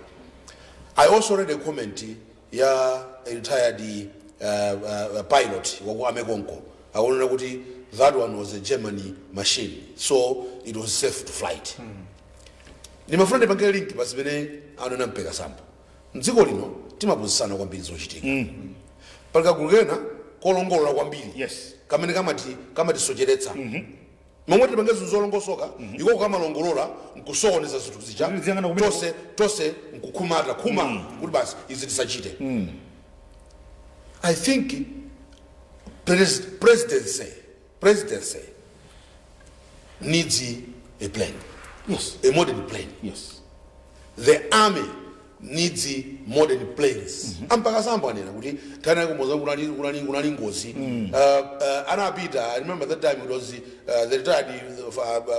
Speaker 2: I also read a comment ya a retired pilot wa Amekonko. I wanted kuti that one was a Germany machine, so it was safe to flight. Ni mafrande pangele link basi bene anona mpeka sampo. Nziko lino timapuzisana kwambiri zochitika. Palika kugena kolongola kwambiri.
Speaker 8: Yes.
Speaker 2: Kamene kamati socheretsa. Momwe tipangezo zolongosoka iko kama longolola nkusokoneza zinthu zija. Tose nkukumata kuma kuti basi izi tisachite. I think presidency needs a plane.
Speaker 8: Yes.
Speaker 2: A modern plane.
Speaker 8: Yes.
Speaker 2: The army needs modern planes. Ampaka samba nena kuti kana kumoza kunali ngozi. Anapita, I remember that time it was the retired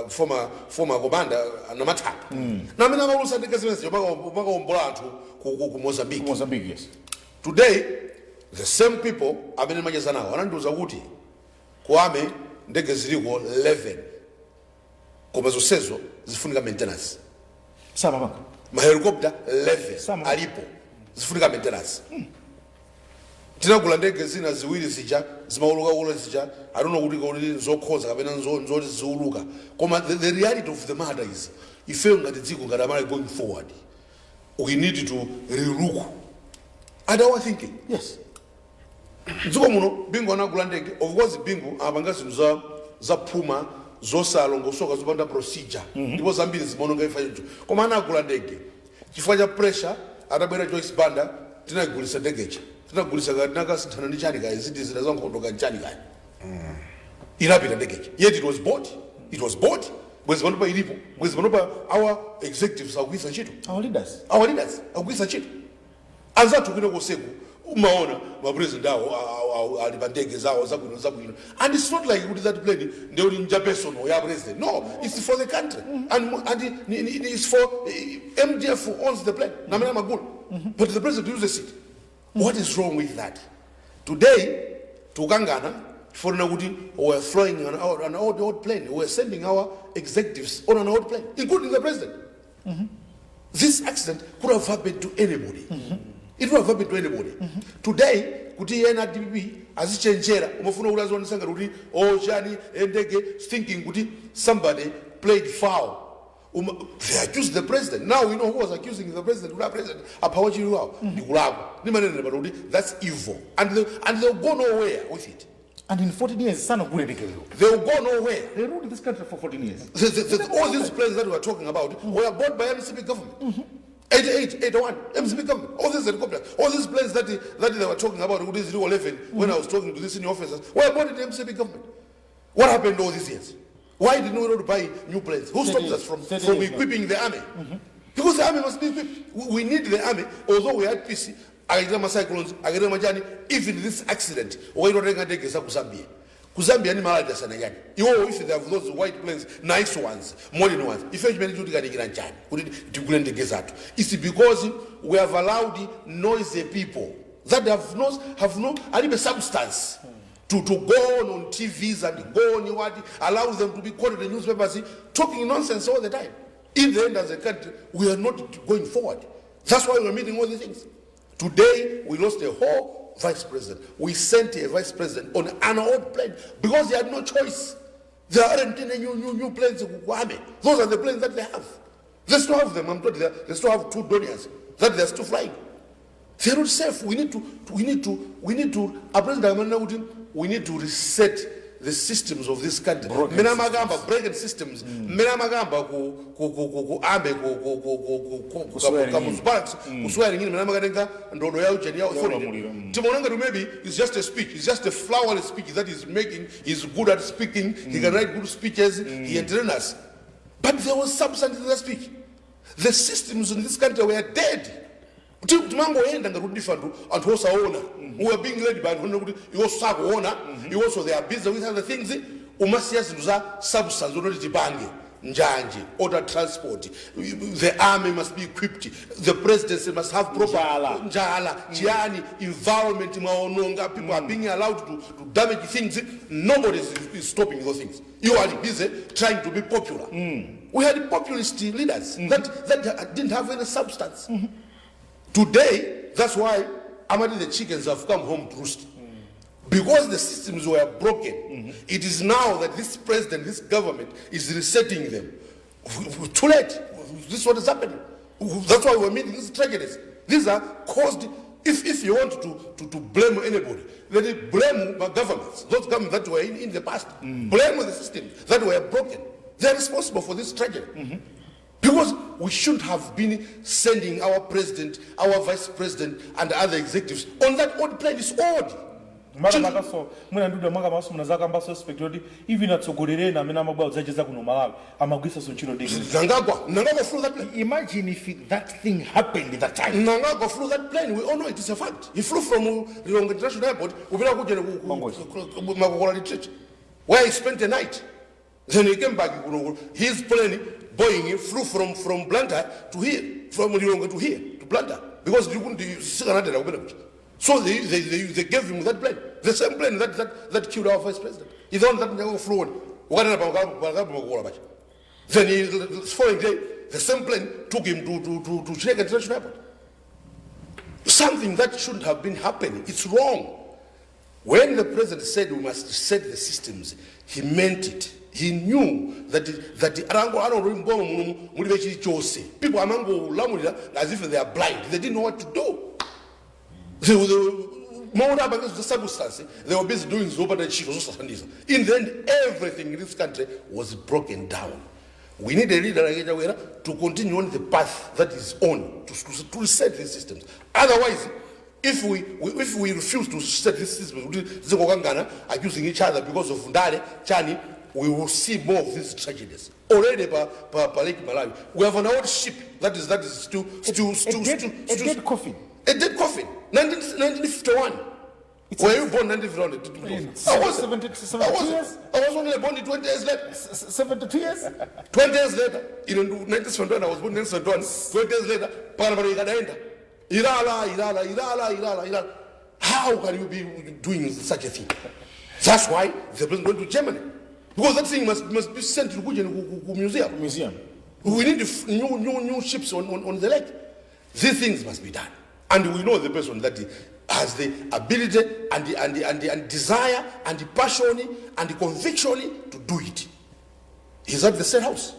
Speaker 2: former commander Namataka. Na mina malusa ndikesemezi maka ombola anthu ku Mozambique.
Speaker 8: Mozambique, yes.
Speaker 2: Today the same people amene macheza nawo anandiuza kuti kwame ndege ziliko 11 koma zonsezo zifunika maintenance.
Speaker 8: Sama
Speaker 2: ma helicopter 11 alipo zifunika maintenance. Tinagula ndege zina ziwiri zija zimauluka zija I don't know kuti zokhoza kapena nzoti ziuluka koma the reality of the matter is ife ngati dziko ngati amali going forward we need to relook at our thinking.
Speaker 8: Yes.
Speaker 2: Dziko muno bingu anagula ndege of course bingu apanga zinthu za phuma zosalongosoka zopanda procedure ndipo zambiri zimaononga ifa icho koma anagula ndege chifukwa cha pressure atabwera Joyce Banda tinagulisa ndegecha tinagulisa nakasithana ndi chani kayi zidizira zankhondo ka chani kayi inapita ndegecha yet it was bought bwezi panopa ilipo bwezi panopa our executives akugwisa ntchito our leaders akugwisa ntchito anzathu kwina koseku umaona mapresident awo ali pa ndege zawo zabwino and it's not like kuti that plane ndeuti nja personal ya president no it's for the country and it's for MDF who owns the plane namena magulu but the president uses it what is wrong with that today tukangana for kuti we're flying an old plane we're sending our executives on an old plane including the president this accident could have happened to anybody it would have happened to anybody today kuti yena DPP azichenjera umafuna ulazonisa ngati kuti chani endege thinking kuti somebody played foul they accused the president now we know who was accusing the president the president apawachi wao ndikulakwa ndimanene but kuti that's evil and they'll go nowhere with it.
Speaker 1: And in 14 years, son of Guledi,
Speaker 2: they will go nowhere.
Speaker 1: They ruled this country for 14 years.
Speaker 2: All these planes that we are talking about were bought by MCP government. 88, 81, MCP government. All these helicopters, all these planes that they were talking about, with this 11, when I was talking to these senior officers, were bought in the MCP government. What happened all these years? Why didn't we not buy new planes? Who stopped us from equipping the army? Because the army must be equipped. We need the army, although we had peace. Cyclones, even this accident, why not take Zambia? Zambia ni malada sana yani. If they have those white planes, nice ones, modern ones, if you manage to get it, it's because we have allowed noisy people that have no substance to go on TVs and go on what allows them to be quoted in newspapers talking nonsense all the time. In the end, as a country, we are not going forward. That's why we're meeting all these things. Today, we lost a whole vice president. We sent a vice president on an old plane because they had no choice. There aren't any new planes. Those are the planes that they have. They still have them. I'm told they still have 2 Donias that they're still flying. They're not safe. We need to reset the systems of this country. Broken systems. Maybe it's just a speech. It's just a flowery speech that he's making. He's good at speaking. He can write good speeches. He entertains us. But there was substance in the speech. The systems in this country were dead. We are being led by you also they are busy with other things. Substance, order transport. The army must be equipped. The presidency must have proper environment. People are being allowed to damage things. Nobody is stopping those things. You are busy trying to be popular. We had populist leaders that didn't have any substance. Today, that's why Amadi the chickens have come home to roost. Because the systems were broken, it is now that this president, this government is resetting them. Too late. This is what is happening. That's why we're meeting these tragedies. These are caused, if you want to blame anybody, let it blame governments, those governments that were in the past. Blame the system that were broken. They're responsible for this tragedy. Because we should have been sending our president, our vice president, and other executives on that old plane. It's old.
Speaker 1: Even at Sogorena, Menamaba Zajazak no Malawi, Amagisa Sunchino
Speaker 2: Nangagwa flew that plane.
Speaker 8: Imagine if that thing happened at that time.
Speaker 2: Nangagwa flew that plane. We all know it is a fact. He flew from the international airport, where he spent the night. Then he came back. His plane, Boeing, flew from Blantyre to here, from Lilongwe to here, to Blantyre, because you couldn't see another. So they gave him that plane, the same plane that killed our vice president. He's on that never flew on. Then the following day, the same plane took him to Chennai International Airport. Something that shouldn't have been happening. It's wrong. When the president said we must reset the systems, he meant it. He knew that people are as if they are blind. They didn't know what to do. the circumstance, they were busy doing in the end, everything in this country was broken down. We need a leader like Ejawera to continue on the path that is on to reset these systems. Otherwise, if we refuse to set these systems, accusing each other because of Ndale, Chani, we will see more of these tragedies. Already, Lake Malawi, we have an old ship that is still
Speaker 1: a dead coffin.
Speaker 2: A dead coffin. 1951. Were you born 1951? I was
Speaker 1: 72 years.
Speaker 2: I was only born 20 years later.
Speaker 1: 72 years.
Speaker 2: 20 years later, in 1971, I was born in 1971. 20 years later, Panama Irala. How can you be doing such a thing? That's why the president went to Germany. Because that thing must be sent to the museum. We need new ships on the lake. These things must be done. And we know the person that has the ability and the desire and the passion and the conviction to do it. He's at the State House.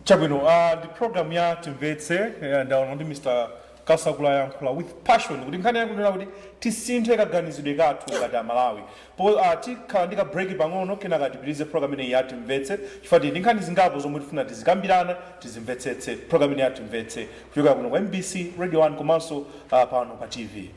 Speaker 1: Chabwino, the program ya Timvetse and on Mr. Kasagula yankula with passion. Zinkhani yankula kuti tisinthe kaganizidwe kathu ngati Malawi. Po tikhandika break pang'ono kenaka tipitirize program ine ya Timvetse. Chifukwa Zinkhani zingapo zomwe tifuna tizikambirana tizimvetsetse program ine ya Timvetse kuchoka kuno kwa MBC Radio 1 komanso pano pa TV.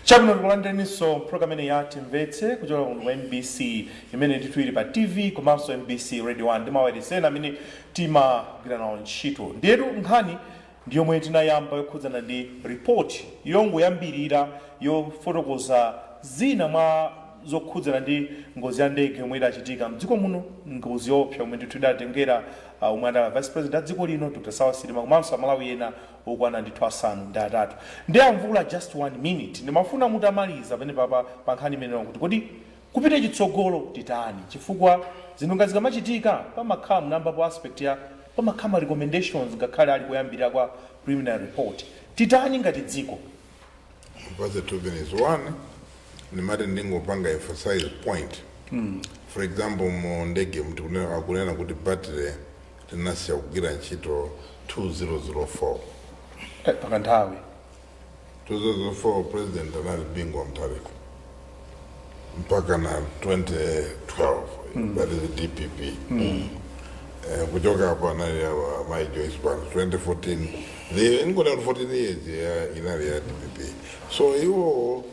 Speaker 1: Chabwino tikulandireniso program ine ya Timvetse kuchoka kuno MBC imene titwiri pa TV komanso MBC Radio 1 ndimaweresena amene timagwira nawo ntchito. Ndiyetu nkhani ndiyomwe tinayamba yokhudzana ndi report yongoyambirira yofotokoza zina mwa zokhudzana ndi ngozi ya ndege yomwe idachitika mdziko muno, ngozi yopsa yomwe ndithu idatengera umwana vice president dziko lino Dr. Sawa Silima komanso Malawi ena okwana ndithu asanu ndi atatu. Ndiyamvula just 1 minute ndimafuna mutamaliza pene pa nkhani imeneyo kuti kodi kupita chitsogolo titani chifukwa zinthu ngati zikamachitika pamakhala namba po aspect ya pamakhala recommendations ngakhale ali kuyambira kwa preliminary report titani ngati dziko.
Speaker 14: But the 2 minutes. One, nimati ndingopanga emphasize point. For example, mu ndege mtu akunena kuti battery tinasiya kugwira ntchito 2004.
Speaker 1: Pakanthawi
Speaker 14: 2004 president anali bingwa Mutharika mpaka na 2012. That is the DPP. Kuchoka hapo anali my Joyce Banks 2014. The ngona 14 years inali ya DPP. So hiyo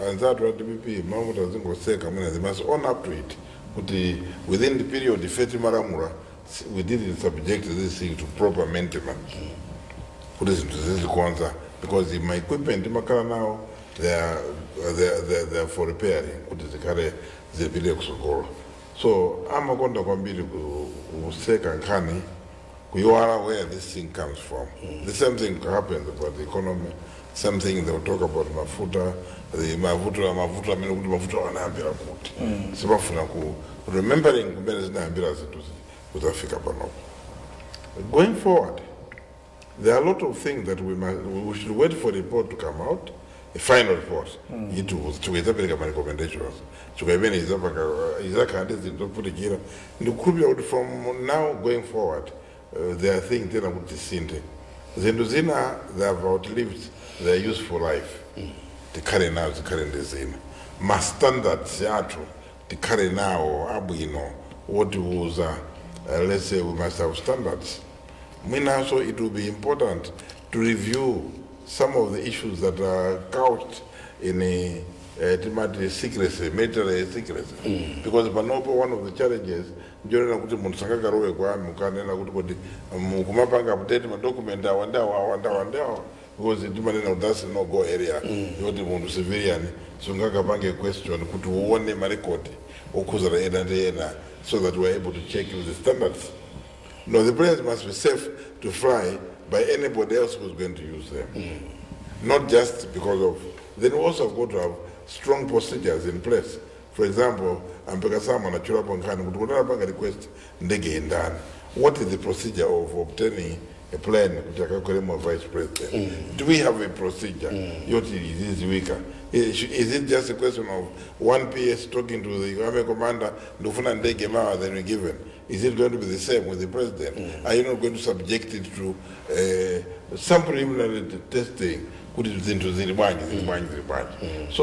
Speaker 14: anzatu wa DPP mambo tazingoseka mwana they must own up to it. Kuti within the period Feti Maramura we didn't subject this thing to proper maintenance. Because my equipment now they are for repairing. So I'm going to Zinkhani, you are aware this thing comes from. The same thing happens about the economy. Same thing they will talk about mafuta. The mafuta wanaambira kuti. Sibafuna ku remembering kumbe zinaambira zetu kutafika pano. Going forward, there are a lot of things that we should wait for the report to come out, a final report. To get my recommendations. To get any from now going forward, there are things that are good to see. Zinduzina, they have outlived their useful life. The current now is the current design. My standards, the current now, abuino, what was, let's say we must have standards. So it will be important to review some of the issues that are couched in a secrecy, military secrecy. Because Banopo, one of the challenges, during a document, because that's no go area. You want to civilian, so ngakapange question kuti uone ma record okuzara ena so that we're able to check with the standards. No, the planes must be safe to fly by anybody else who's going to use them. Not just because of, then we also have got to have strong procedures in place. For example, request what is the procedure of obtaining a plane with vice president? Do we have a procedure? Is it just a question of one PS talking to the army commander, then we're given? Is it going to be the same with the president? Are you not going to subject it to some preliminary testing? So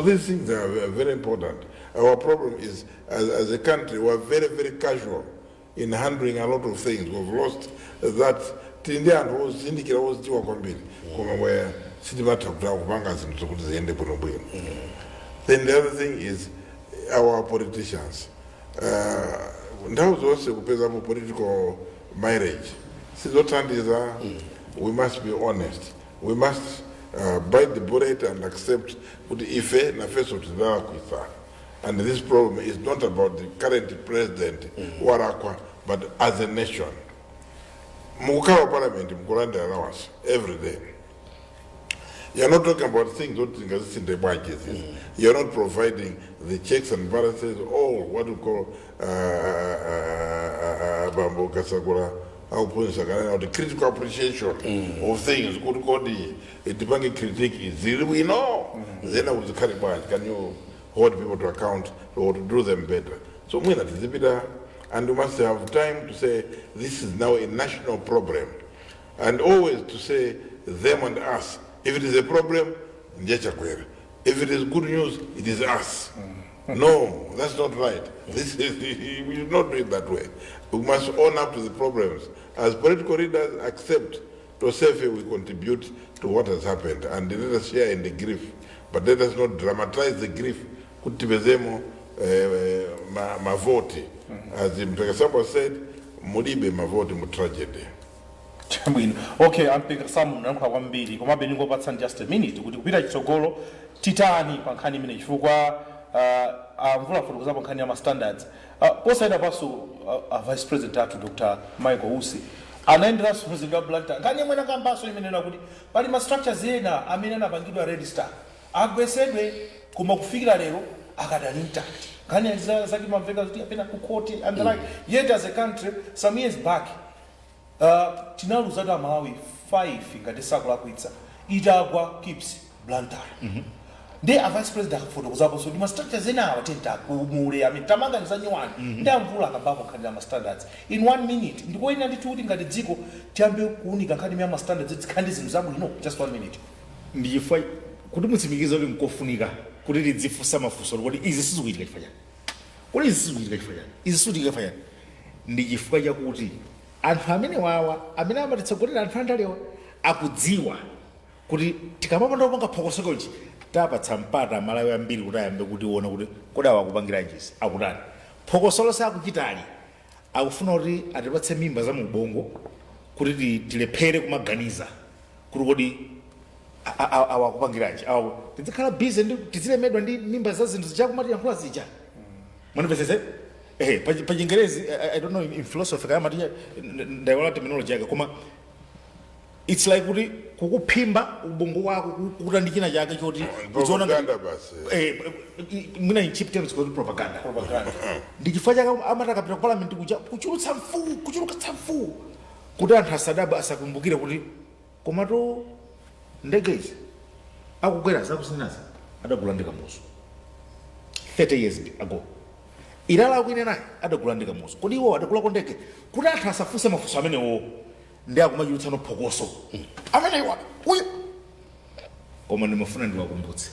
Speaker 14: these things are very important. Our problem is, as a country, we're very, very casual in handling a lot of things. We've lost that. Then the other thing is our politicians. Now also political marriage. We must be honest. We must bite the bullet and accept ife na face of the. And this problem is not about the current president, but as a nation. Mukawa Parliament, Mkulanda allowance every day. You're not talking about things that exist in the budget. You're not providing the checks and balances, or what we call Bambo Kasagura, the critical appreciation of things. The banking critique is zero. We know. Then I was carry budget. Can you hold people to account or to do them better? So that is a bit. And we must have time to say this is now a national problem, and always to say them and us. If it is a problem, if it is good news, it is us. No, that's not right. We should not do it that way. We must own up to the problems. As political leaders, accept to say we contribute to what has happened, and let us share in the grief. But let us not dramatize the grief. Mavoti. As Mtakasamba said, Muli mavoti mu tragedy.
Speaker 1: Okay, I'm picking some number one billy. Come up and go back just a minute. Would you be like Sogolo, Titani, Pankani Minute, Fuga, for example, Kanyama standards. What side of us, Vice President to Dr. Michael Usi? And then that's President Blanta. Kanyamana Gambaso in Minabudi, but in my structure Zena, Amina Bangido register. Agwe said, Kumofigaro, Akadaninta. And the like, yet as a country, some years back, Tinalu Zada Maui, 5 in Gadesagua Pizza, Idagua keeps Blantar. They are vice president for the example, so you must start as an hour, Muri, I mean, Tamaga and Zanyuan, down Vula Kababa Kandama standards. In 1 minute, in the way attitude in Gadizigo, Tambu, Unica Academy standards, it's Candice in Zamu, no, just 1 minute.
Speaker 8: The fight couldn't in Kofuniga. Could it be for some of us, or what is this sweet like fire? What is this sweet like fire? Is sweet like fire? Nigifaya Kuti. And how many hour? I mean, I'm at a good and Fantario. I could ziwa. Could it take a moment of a pocosogoji? Tap at some part of Malayan bill would I am the good one would go out Bangladesh. I would add. Pocosolos Akitani. I would not read at the Batsami Bazamu Bongo. Could it be Tilepere Maganiza? Could our Bangladesh, our the kind of business is made when the members in the Jagmati and Plasija. One of us said, hey, Pajingerez, I don't know in philosophy, they want terminology. It's like Pimba, Bungoa, Urandina Jagati, in cheap terms called propaganda. Did you find out Amaka Parliament? Could you look some fool? Could you look at some fool? Could I have Sadaba Sakumbuki? Comato? Ndegezi akukwera zakusinasa adakulandika muso 30 years ago ilala kwine naye adakulandika muso kodi iwo adakula kondeke kuti anthu asafunse mafunso amenewo ndi akumachulutsa phokoso amenewa uyu koma ndimafuna ndiwakumbutse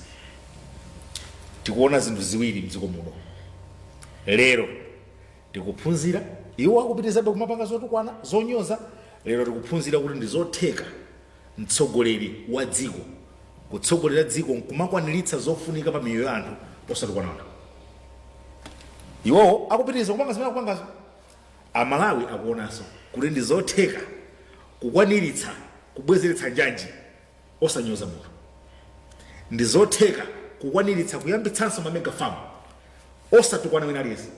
Speaker 8: tikuona zinthu ziwiri mdziko muno lero tikuphunzira iwo akupitirizabe kumapanga zotukwana zonyoza lero tikuphunzira kuti ndizotheka mtsogoleri wa dziko kutsogolera dziko kumakwaniritsa zofunika pa miyoyo ya anthu posatukwana iwo akupitiriza kupanga zimene akupangazo amalawi akuonanso kuti ndizotheka kukwaniritsa kubwezeretsa njanji osanyoza munthu ndizotheka kukwaniritsa kuyambitsanso mamega farm osatukwana wina aliyense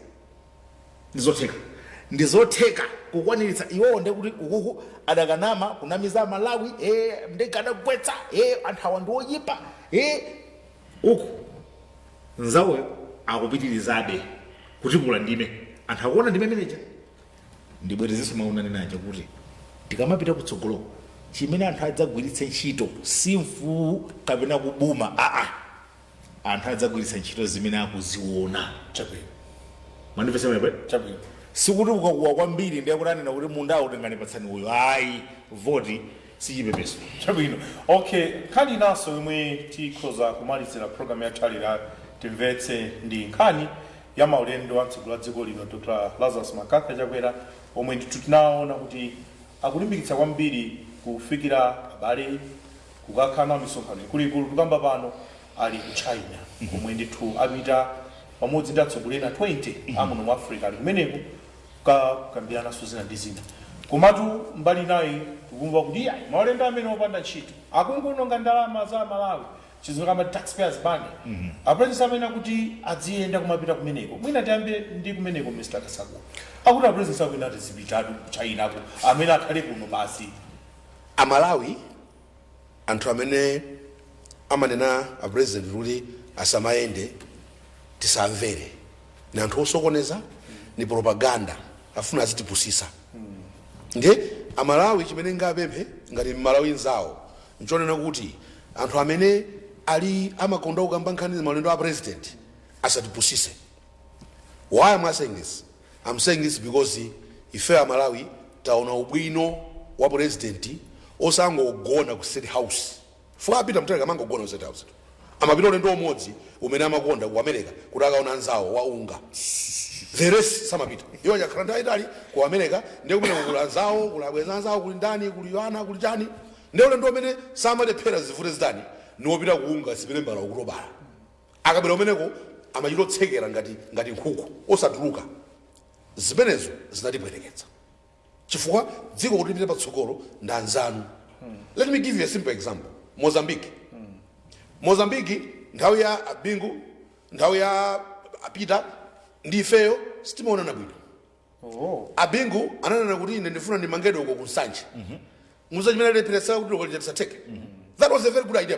Speaker 8: ndizotheka kukwaniritsa iwowo nde kuti ukuku adakanama kunamiza Malawi ndekadagwetsa anthu awa ndi oyipa uku nzawoyo akupitirizabe kuti kula ndime anthu akuona ndime meneja ndibwerezenso maunani naja kuti tikamapita kutsogolo chimene anthu adzagwiritse ntchito si mfuwu kapena kubuma anthu adzagwiritsa ntchito zimene akuziona mwandipesa mepe sikuti ukakuwa kwambiri ndiye kutanena kuti munda utenganipatsani uyo ayi voti sichipepeso
Speaker 1: chabwino. Okay, nkhani naso yomwe tikhoza kumalizira program ya Talira Timvetse ndi nkhani ya maulendo wa mtsogoleri wa dziko lino Dr. Lazarus Makaka chakwera omwe ndithu tinaona kuti akulimbikitsa kwambiri kufikira abale kukakhala misonkhano ikuluikulu tukamba pano ali ku China omwe ndithu apita pamodzi ndi atsogoleri 20 amuno mu Africa ali kumeneko kukambirana zina ndi zina. Komatu mbali nayi tikumva kuti maulendo amene opanda ntchito akungononga ndalama za Malawi chizino kama taxpayers money aprensa amene kuti adziyenda kumapita kumeneko mwina tiyambe ndi kumeneko Mr. Kasako akuti aprensa kwina tizipitatu ku China ko amene akhale kuno basi
Speaker 2: Amalawi anthu amene amanena a president kuti asamayende tisamvere ni anthu osokoneza ni propaganda afuna azitipusisa nde Amalawi chimene ngapemphe ngati Malawi nzawo nchonena kuti anthu amene ali amakonda kukamba nkhani maulendo a president asatipusise. Why am I saying this? I'm saying this because ife Malawi taona ubwino wa president osangogona ku State House fuka apita mtaka mangogona ku State House amapita ulendo umodzi umene amakonda ku America kuti akaona nzawo wa unga the rest samapita iwo yakhalanda itali ku America ndiye kumene kulanzawo kulabweza nzawo kuli ndani kuli yana kuli chani ndiye ulendo umene samalephera zivute zidani niwopita kuunga sipene mbala ukutobala akabera umeneko amachitotsekera ngati nkhuku osatuluka zimenezo zinatipweteketsa chifukwa dziko kuti lipite patsogolo ndi anzanu. Let me give you a simple example. Mozambique nthawi ya Bingu nthawi ya Peter ndi ifeyo sitimaonana bwino. Abingu ananena kuti ine ndifuna ndimangedwe uko kunsanje muza chimene lepelesa kuti lokali chatisateke. That was a very good idea.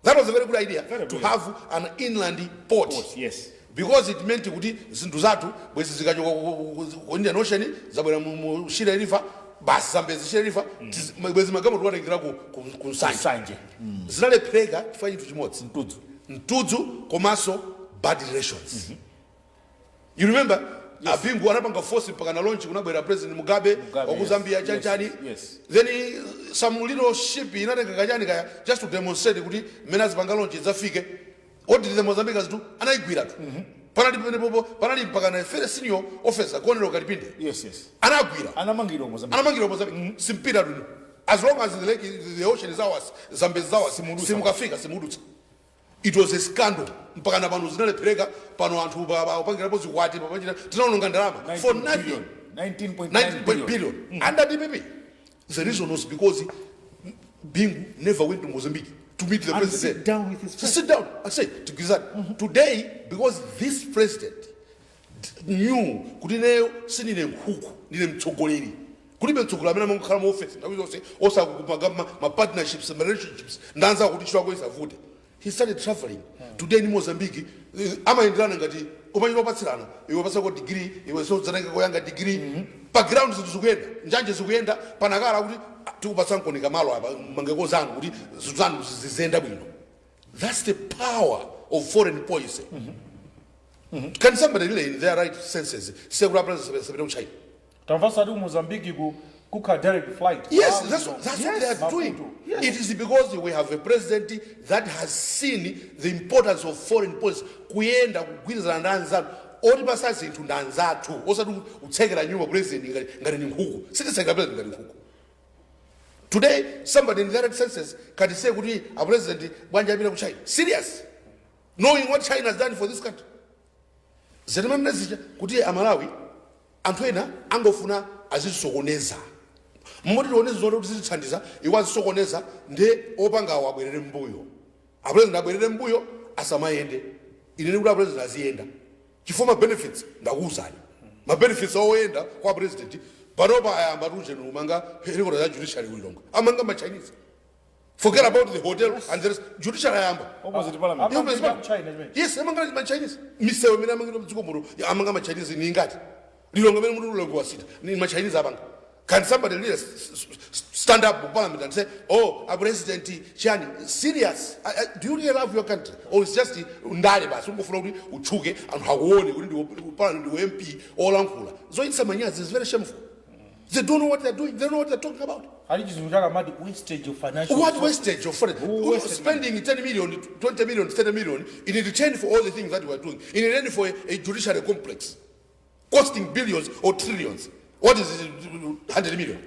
Speaker 2: That was a very good idea to have an inland port.
Speaker 8: Yes.
Speaker 2: Because it meant kuti zinthu zathu bwezi zikachoka ku Indian Ocean zabwera mu Shire River basi Zambezi Shire River bwezi magamo tuwatengira ku nsanje. Zinalepheka chifukwa chinthu chimodzi mtudzu komanso bad relations. You remember Abingu anapanga force mpaka na launch kunabwera President Mugabe wa Zambia chanchani. Then some little ship inatenga kachani kaya just to demonstrate kuti mena zipanga launch zafike. What did the Mozambicans do? Anaigwira tu. Panali mpaka na very senior officer Colonel Kalipinde.
Speaker 8: Yes.
Speaker 2: Anagwira.
Speaker 8: Anamangiro Mozambique.
Speaker 2: Simpira tu. As long as the ocean is ours, Zambezi is ours, simukafika simudutsa. It was a scandal. Mpaka na pano zinalepheka pano anthu upangira pozi kwati papachita tinaononga ndalama for nothing. 19.9 billion. Under DPP. The reason was because Bingu never went to Mozambique to meet the president.
Speaker 8: Sit down with his
Speaker 2: president. Sit down. I say to Gizan. Today, because this president knew kuti leo sinine nkhuku ndine mtsogoleri kulibe mtsogoleri amene amangokhala mu office ndakuti zonse osakupaga ma partnerships ma relationships ndanza kuti chwa kwesa vute. He started traveling. Today in Mozambique amayenderana ngati umanyira opatsirana iwe pasa ko degree iwe so zanenge koyanga degree background zikuyenda njanje zikuyenda panakala kuti tikupatsa nkonika malo apa mangeko zanu kuti zanu zizenda bwino. That's the power of foreign policy. Can somebody really in their right senses say what happens to China?
Speaker 1: Tamvasa du Mozambique kuka direct flight.
Speaker 2: Yes, that's what they are doing. Yes. It is because we have a president that has seen the importance of foreign policy. Kuyenda kugwirizana ndanza oti pasasi into ndanza tu. Osati utsekera nyuma president ngati ni nkhuku. Sititseka president ngati nkhuku. Today, somebody in their right senses can say kuti a president bwanja apita ku China. Serious. Knowing what China has done for this country. Zetemana zija kuti Amalawi anthu ena angofuna azisokoneza. mmoti tioneze zote kuti zitithandiza iwazisokoneza nde opangawo abwerere mbuyo apresident abwerere mbuyo asamayende inene kuti apresident aziyenda chifukwa benefits ndakuwuzani benefits oyenda kwa president panopa ayamba tuje numanga helikota ya judiciary ulilonga amanga ma Chinese. Forget about the hotel and the judiciary ayamba
Speaker 1: opposite parliament
Speaker 2: yes amanga ma Chinese misewe mina amanga mdziko amanga ma Chinese ni ngati lilonga mene mutu lilonga wasita ni ma Chinese abanga. Can somebody really stand up in parliament and say, oh, a president, Chani, serious? Do you really love your country? Or it's just ndale basi ungofuna kuti uchuke and hawoni kuti parliament MP all ankula. So it's is very shameful. They don't know what they're doing. They don't know what they're talking about.
Speaker 1: Wastage of financial.
Speaker 2: What wastage of spending 10 million, 20 million, 30 million in return for all the things that we're doing, in return for a judiciary complex, costing billions or trillions. What is it, 100 million?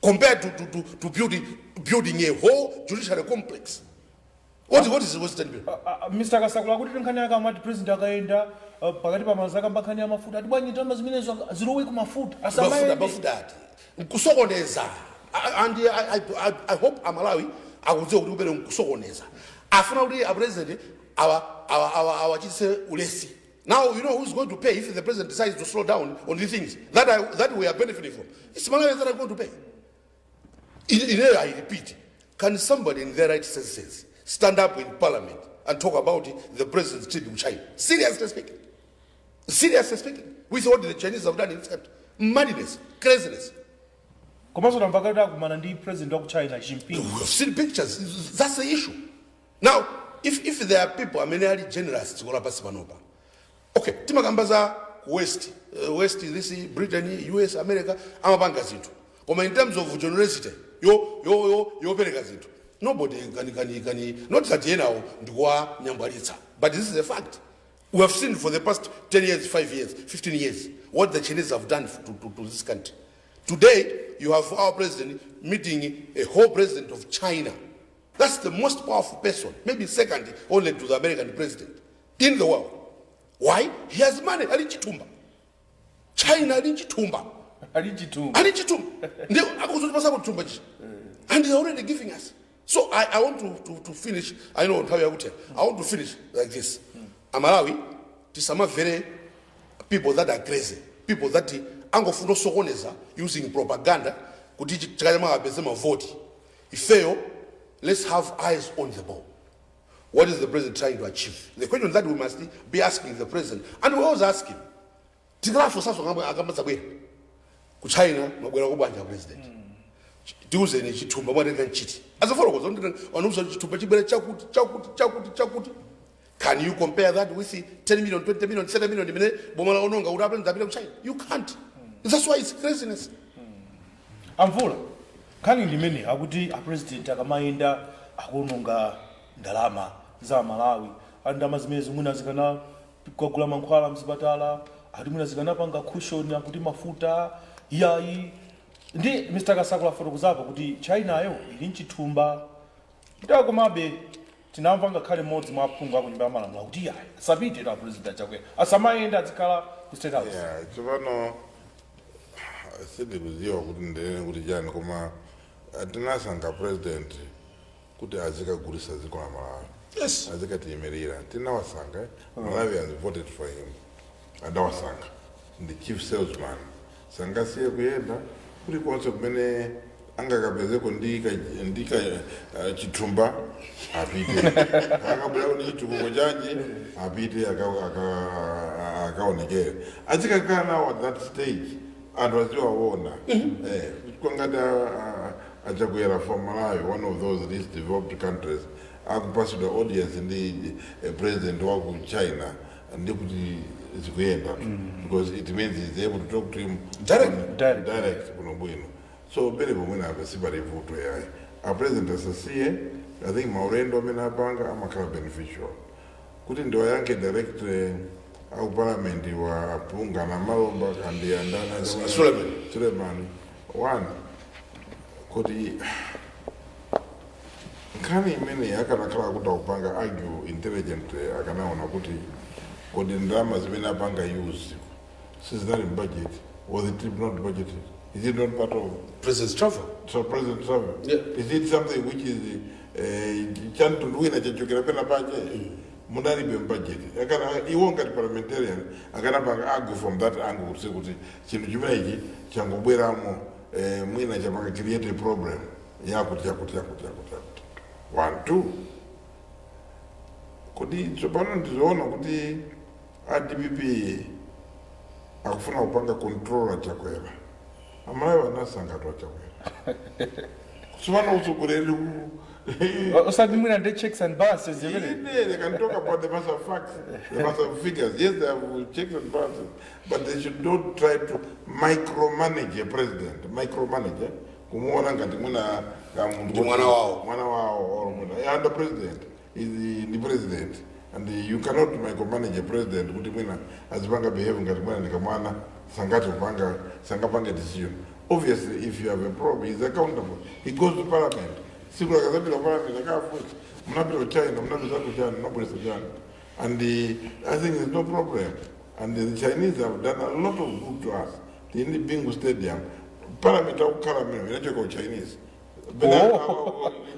Speaker 2: Compared to building a whole judiciary complex. What is the Western bill?
Speaker 1: Mr. Kasakula, kuti nkhani akamati president akaenda pakati pa mazaka mbakhani ya mafuta atibwanyi ndalama zimene zilowe ku mafuta
Speaker 2: mafuta ati kusokoneza and I hope Amalawi akudziwa kuti kupere kusokoneza afuna kuti a president awachise ulesi. Now you know who's going to pay if the president decides to slow down on these things that we are benefiting from. It's Malawi that are going to pay. I repeat, can somebody in their right senses stand up in parliament and talk about the president's trip to China? Seriously speaking, with what the Chinese have done in this country, madness, craziness.
Speaker 1: We have
Speaker 2: seen pictures. That's the issue. Now, if there are people, I mean, they are generous. Okay, timakambaza West, this is Britain, US, America, amabanga zintu. But in terms of generosity, yo pereka zintu. Nobody can not that now ndwa nyambalitsa. But this is a fact. We have seen for the past 10 years, 5 years, 15 years, what the Chinese have done to this country. Today, you have our president meeting a whole president of China. That's the most powerful person, maybe second only to the American president in the world. Why? He has money. Alichitumba. China alichitumba. And they're already giving us. So I want to finish. I know how you tell. I want to finish like this. Amalawi, to some very people that are crazy, people that angofuno sokoneza using propaganda kuti chakanyama abezema vote. If fail, let's have eyes on the ball. What is the president trying to achieve? The question that we must be asking the president, and we always ask him. Tigrafu sasa akambaza bwe. Ku China mabwera kubanja president. Tiuze ni chitumba mwanenga nchiti. As a follow on chitumba chibere chakuti. Can you compare that with the 10 million, 20 million, 30 million imene bomala ononga urabula ndabira China? You can't. That's why it's craziness.
Speaker 1: Amvula. Kani limene akuti a president akamaenda akunonga ndalama za Malawi andama zimene zimuna zikana kugula mankhwala mzipatala ati mwina zikana panga cushion akuti mafuta yayi ndi Mr. Kasakula fotokozapo kuti China yo ili nchithumba ndakomabe tinamva ngakhale modzi mwa aphungu akunyumba ya malamulo kuti yayi asapite na president chakwe asamayenda azikhala ku state house.
Speaker 14: Yeah, chipano sindikuziwa kuti ndene kuti chani koma tinasanga president kuti azikagulisa dziko la Malawi.
Speaker 2: Yes.
Speaker 14: Azikatiyimirira tinawasanga Malawi has voted for him. Adawasanga the chief salesman sangasiye kuyenda kuti konse kumene angakapezeko ndika chitumba apite akabula ni chitukuko chanje apite akaonekere azikakhala now at that stage anthu aziwaona kwangada achakwera from Malawi, one of those least developed countries, pass the audience in the president of China and deputy is because it means he's able to talk to him direct. So very when I have a sympathy vote a president as a CA, I think Maurendo Menabanga am a beneficial. Couldn't do a Yankee direct our parliament were Punga and Malomba and the Andana Suleiman. One. Kodi kani mene akanakhala kuti akupanga argue intelligent akanaona kuti kodi ndalama zimene apanga use since that in budget was the trip not budgeted. Is it not part of
Speaker 2: President's travel?
Speaker 14: So President's travel?
Speaker 2: Yeah.
Speaker 14: Is it something which is chantu nduina chachokera pena pache? Mundari be budget. Akana iwon kat parliamentarian akana banga argue from that angle to say kuti chintu chimenechi changobweramo mwina chamaka create a problem. Yakuti. 1 2 kuti tsopano ndizoona kuti ADPP akufuna kupanga controller chakwera amai vanasangatwa chakwera tsopano utsogoreri
Speaker 1: usadimwina nde checks and balances
Speaker 14: they can talk about the mass of facts, the mass of figures. Yes, they have checks and balances, but they should not try to micromanage a president. Micromanage kumuona ngati mwana wao and the president is the president, and you cannot micromanage a president kuti mwina azipanga behave ngati mwana ndikamwana sangati upanga sangapanga decision. Obviously, if you have a problem, he's accountable. He goes to parliament. Sikula kazabila parliament akafuti mnapita China, mnapita China, mnapita China, and I think there's no problem. And the Chinese have done a lot of good to us. In the Bingu Stadium, parliament of Kalamino, you know, Chinese.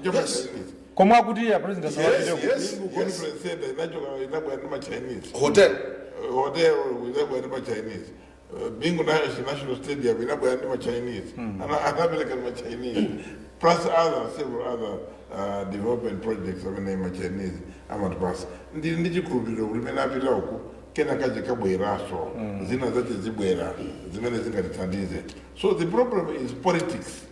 Speaker 2: Yes.
Speaker 1: Koma kuti ya president
Speaker 2: Yes.
Speaker 14: Conference said that Chinese.
Speaker 2: Hotel
Speaker 14: with Chinese. Bingu National Stadium, we Chinese. And American Chinese. Plus several other development projects of the name of Chinese. I'm at pass. Ndiji kurudiro ulimena pita huku kena kaje kabwera so zina zake zibwera zimene zingatithandize. So the problem is politics.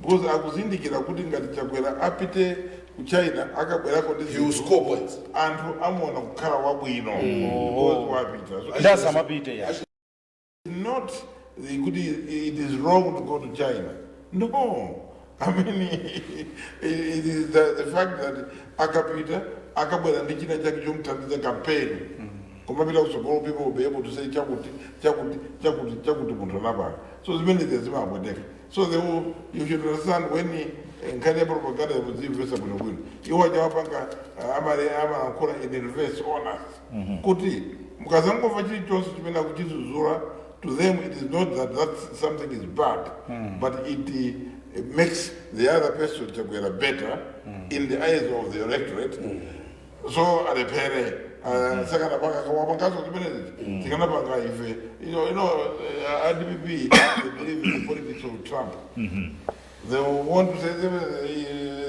Speaker 14: Because akuzindikira kuti ngati chakwera apite ku China akabwera ko
Speaker 2: he will score points.
Speaker 14: Anthu amona kukhala wabwino. Because wapita. So
Speaker 1: that's amapite ya.
Speaker 14: Not it is wrong to go to China. No. I mean, it is the fact that akapita akabwera ndi china chake chomuthandiza campaign. Kumapita kusogolo people will be able to say chakuti munthu anapanga. So zimene zimabweteka. So you should understand when nkhani ya propaganda yamuzimvesa bwinobwino iwo chawapanga amalankhula in reverse honest kuti mukazangomva chilichonse chimene akuchizuzula, to them it is not that something is bad, but it makes the other person to get better in the eyes of the electorate. So at the pere second kawapangaso zimene zikanapanga ife ADPP they believe in the politics of Trump. They want to say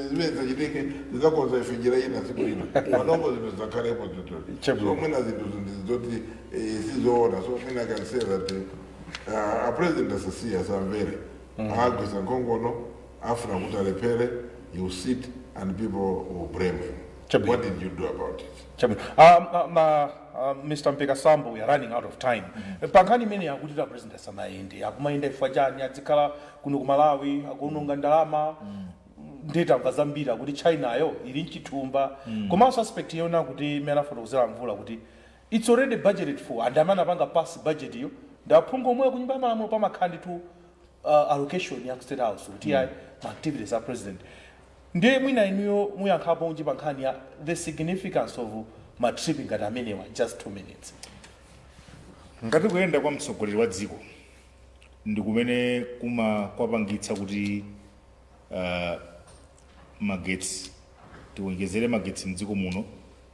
Speaker 14: zimene zachitike zizakonza ife njira ina siku ina manombo zimene zakalepo so mwina zinthu zoti sizoona. So I can say that a president asasiya samvere agwisa nkhongono afuna kuti alepere, you sit and people will blame him. What did you do about it?
Speaker 1: Mr. Mpeka Sambo, we are running out of time. Pankani mene yakutira president sanaende akumaenda ifwa chani adzikhala kuno ku Malawi akunonga ndalama ndeta mvazambira kuti China yo ili nchitumba koma suspect yona kuti mena fotokozera mvula kuti it's already budgeted for and amana panga pass budget yo ndaphungo mwe kunyumba malamulo pamakhandi tu allocation ya State House kuti ma activities are president. Ndiye mwina inuyo muyankhapo unji pankhani ya the significance of ma trip ngati amenewa just 2 minutes.
Speaker 8: Ngati kuyenda kwa mtsogoleri wa dziko ndi kumene kwapangitsa kuti magetsi tiwonjezere magetsi mdziko muno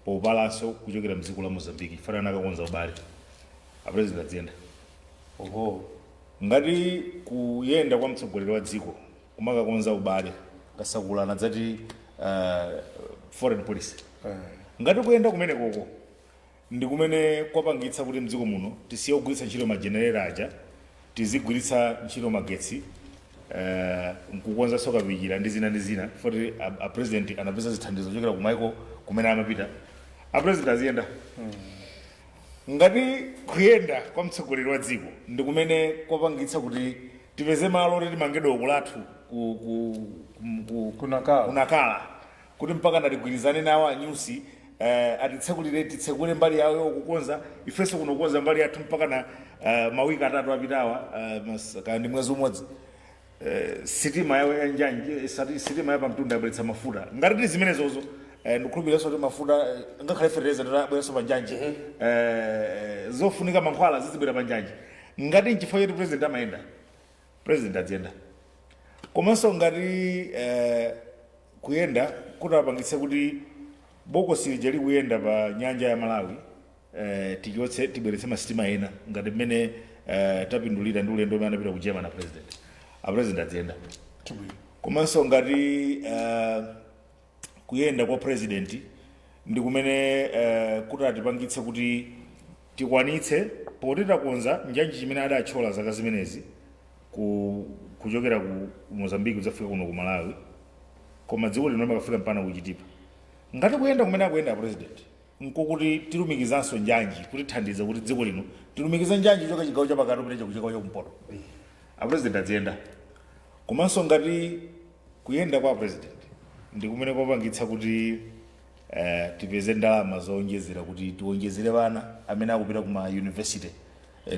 Speaker 8: popalaso kuchokera mdziko la Mozambique fanana akakonza ubale a president aziyenda. Ngati kuyenda kwa mtsogoleri wa dziko kumakakonza ubale kasakulana dzati foreign policy. Ngati kuyenda kumene koko ndi kumene kwapangitsa kuti mdziko muno tisiye kugwiritsa ntchito majenerera aja tizigwiritsa ntchito magetsi nkukonza soka vikira ndi zina foti a president anapeza zithandizo kuchokera kumaiko kumene amapita a president aziyenda. Ngati kuyenda kwa mtsogoleri wa dziko ndi kumene kwapangitsa kuti tipeze malo kuti timange doko lathu kunakala kuti mpaka ndatigwirizane nawo anyusi atitsekulire titsekule mbali yawo kukonza ifeso kunokonza mbali yathu mpaka na mawiki atatu apitawa kandi mwezi umodzi sitima yawo yanjanji sitima ya pamtunda yabweretsa mafuta ngati ndi zimenezozo ndikukhulupiranso kuti mafuta ngakhale fertilizer ndabweretsa panjanji zofunika mankhwala zizibwera panjanji ngati nchifukwa choti president amayenda president adzenda komanso ngati kuyenda kutapangitsa kuti bokosi lija likuyenda pa nyanja ya Malawi tichotse tibweretse masitima ena ngati mmene tapindulira ndi ulendo umene anapita ku Germany a president adzenda komanso ngati kuyenda kwa president ndi kumene kutatipangitse kuti tikwanitse poti takonza njanji chimene adachola zaka zimenezi kuchokera ku Mozambique kudzafika kuno ku Malawi koma dziko lino limakafika mpana kuchitipa ngati kuyenda kumene akuyenda president nkukuti tilumikizanso njanji kuti thandiza kuti dziko lino tilumikiza njanji choka chigawo chapakati kupita kuchigawo chakumpoto a president adzenda komanso ngati kuyenda kwa president ndi kumene kwapangitsa kuti tipeze ndalama zowonjezera kuti tiwonjezere vana amene akupita kuma university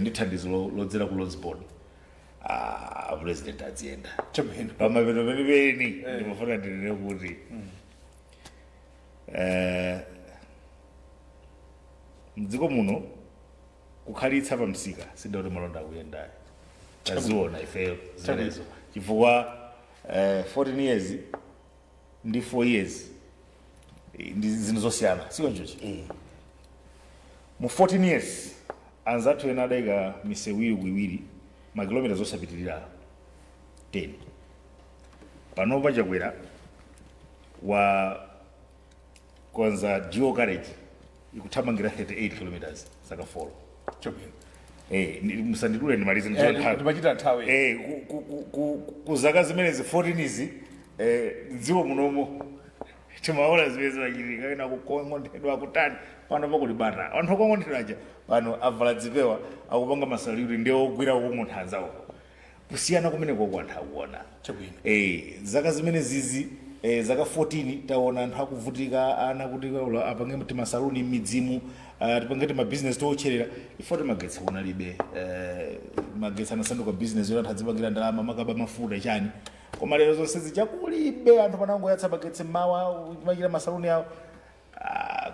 Speaker 8: ndi thandizo lodzera ku Loans Board president adzenda pamapeto penipeni ndimafuna ndinene kuti mdziko muno kukhalitsa pa msika sindoti malonda akuyendayo taziona ifeyo zimenezo chifukwa 14 years ndi 4 years ndi zinthu zosiyana siko njochi mu 14 years anzathu ena adayika misewu iwiri makilomita zosapitirira 10 panopa chakwera wa kwanza dual carriage ikuthamangira 38 kilometers zaka 4 musandidule ndimalize
Speaker 1: ndimachita nthawi
Speaker 8: ku zaka zimenezi 14 izi dziko munomo timaona zimene zimachitika ena kukong'onthedwa kutani pano pakulibata anthu okong'onthedwaja pano avala dzipewa akupanga masaliro ndi ogwira kukong'ontha anzawo kusiyana kumeneko kwa anthu akuona zaka zimene zizi zaka 14 taona anthu akuvutika ana kuti apange timasaluni m'midzimu tipange timabizinesi tootcherera ifo timagetsa kunalibe magetsa anasanduka bizinesi yoti anthu adzipangira ndalama makaba mafuta chani koma lero zonse zichakulibe anthu panangoyatsa magetsi mmawa machita masaluni awo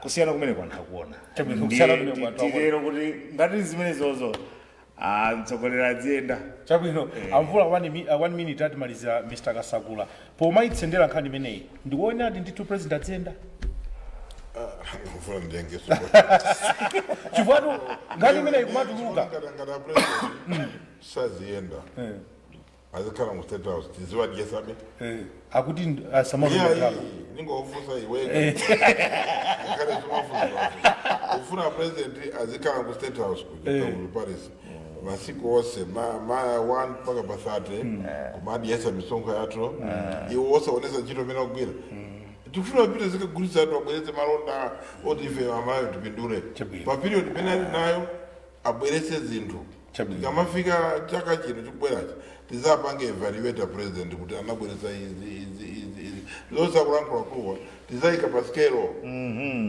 Speaker 8: kusiyana kumeneko anthu akuona tilero kuti ngati zimene zozo mtsogoleri adziyenda
Speaker 1: chabwino amvula 1 minute atimalizira Mr. Kasakula pomayitsendera nkhani imeneyi ndikuona ati ndithu president adziyenda
Speaker 14: mfuna ndiyengeso
Speaker 1: chifukwa ngati imeneyi kumatuluka
Speaker 14: ngati president saziyenda azikhala mu State House tiziwa diyesabe
Speaker 1: akuti asamazungulira
Speaker 14: ningofusa iwe ngati zimafusa ufuna president azikhala mu State House kujika mu Paris masiku ose ma 1 mpaka pa 30 kumadi yesa misonkho yathu iwo osaonesa ntchito imene akugwira tikufuna pita zikagulitsa athu abweretse malonda oti ife amayo tipindule pa period imene ali nayo abweretse zinthu tikamafika chaka chino chikubwerachi tizapange evaluate president kuti anabweretsa izi zosakulankhula kuwa tizayika pa scale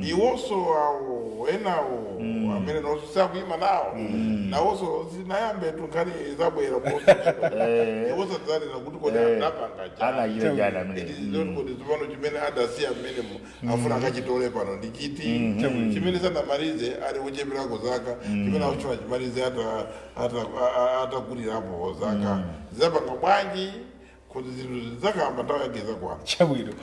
Speaker 14: iwonso awo enawo amene nonso sakuyima nawo nawonso zinayambe tunkhani zabwera iwonso dzanena kuti kodi anapanga kodi zipano chimene adasiya mmene afuna akachitole pano ndi chiti chimene sanamalize ali kucheperako zaka chimene akuchona chimalize atakulirapo zaka zapanga bwanji kuti zinthu zakamba nthawi yageza kwana
Speaker 1: chabwino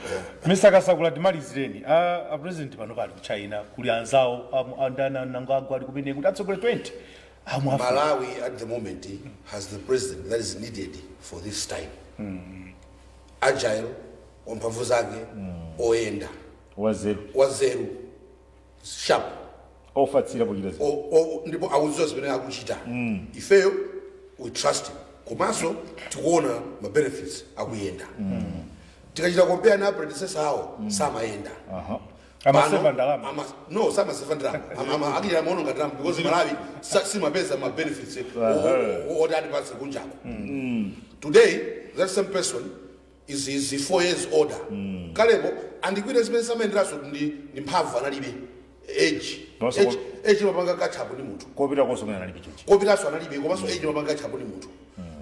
Speaker 1: Mr. Kasakula timalizireni a president pano pali ku China kuli anzawo andana nangagwa ali kumene kuti atsogole 20
Speaker 2: Malawi at the moment has the president that is needed for this time agile wamphamvu zake oyenda wazeru sharp
Speaker 8: ofatsira kuchita
Speaker 2: ndipo akudziwa zimene akuchita ifeyo we trust him komanso tikuona ma benefits akuyenda tikachita compare na predecessor awo samayenda
Speaker 1: amaseva ndalama
Speaker 2: no samaseva ndalama akira maono ngati ndalama because Malawi simapeza ma benefits oti atipatse kunjako today that same person is 4 years older kalepo andikwita zimene samayenderaso ndi mphamvu analibe age mapanga kachapo ndi munthu
Speaker 8: kopita kosomena analibe chichi
Speaker 2: kopitaso analibe komanso age mapanga kachapo ndi munthu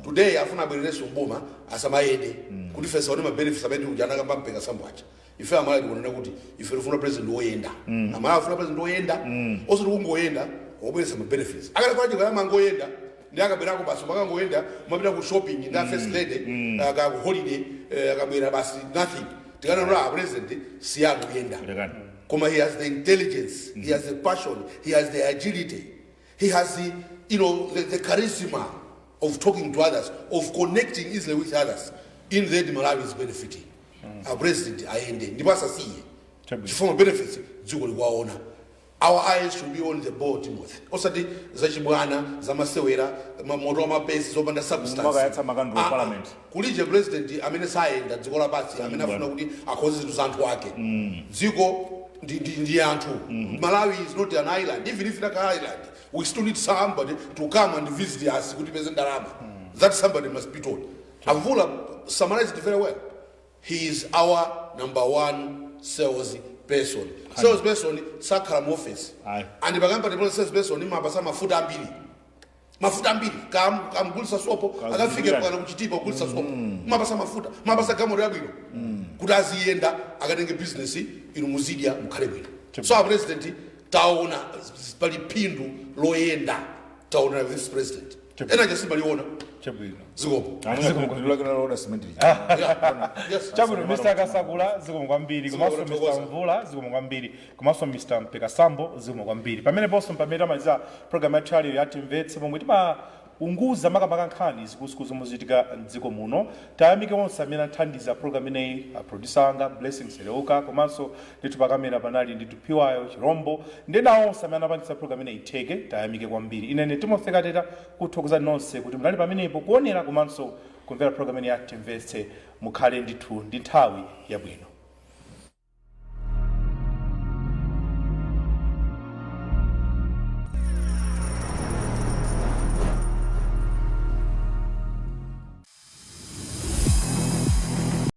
Speaker 2: today afuna abwerereso mboma asamayende kuti fesa one ma benefits amene kujana kamba mpeka sambwacha ife amalawi tikunena kuti ife tifuna president woyenda amalawi afuna president woyenda oso tikungoyenda obweresa ma benefits akale kwaje kana mangoyenda ndakabwerako basi makangoenda mapita ku shopping nda first lady ka holiday akabwera basi nothing tikanaona president siyano yenda koma he has the intelligence he has the passion he has the agility he has the the charisma of talking to others of connecting easily with others in the Malawi is benefiting our president aende ndipasa siye chifoma benefits dziko likwaona. Our eyes should be on the board, Timothy. Osati zachibwana zamasewera mamoto amapesi zopanda substance.
Speaker 8: Parliament.
Speaker 2: Kulije president amene sayenda dziko lapasi amene afuna kuti akhoze zinthu za anthu ake. Dziko ndi anthu. Malawi is not an island. Even if it's like an island, we still need somebody to come and visit us kuti peze ndalama. That somebody must be told. Avula summarized it very well. He is our #1 sales person. Sales person sakhala mu office. And bagamba the sales person imapasa mafuta ambiri. Kamgulisa sopo akafike kwa kuchitipa kugulisa sopo. Mapasa mafuta, mapasa gamoro yabwino. Kuti aziyenda akatenge business inu muzidia mukhale bwino. So our president taona pali phindu loyenda taona this president. Ena just maliona.
Speaker 1: Chabwino.
Speaker 2: Zikomo.
Speaker 1: Chabwino Mr. Kasakula zikomo kwambiri komanso Mr. Mvula zikomo kwambiri komanso Mr. Mpekasambo zikomo kwambiri. Pamene poso pamene amaliza program ya trial ya Timvetse pomwe unguza makamaka nkhani zikusiku zomwe zitika mdziko muno. Tayamike onse amene athandiza program ineyi producer anga Blessing Seleuka komanso nditu pakamera panali nditu Piwayo Chirombo ndena onse amene apangitsa program ineyi itheke tayamike kwambiri. Ine Timothy Kateta kuthokoza nonse kuti munali pamenepo kuonera komanso kumvera program ineyi ya Timvetse mukhale ndithu ndi nthawi yabwino.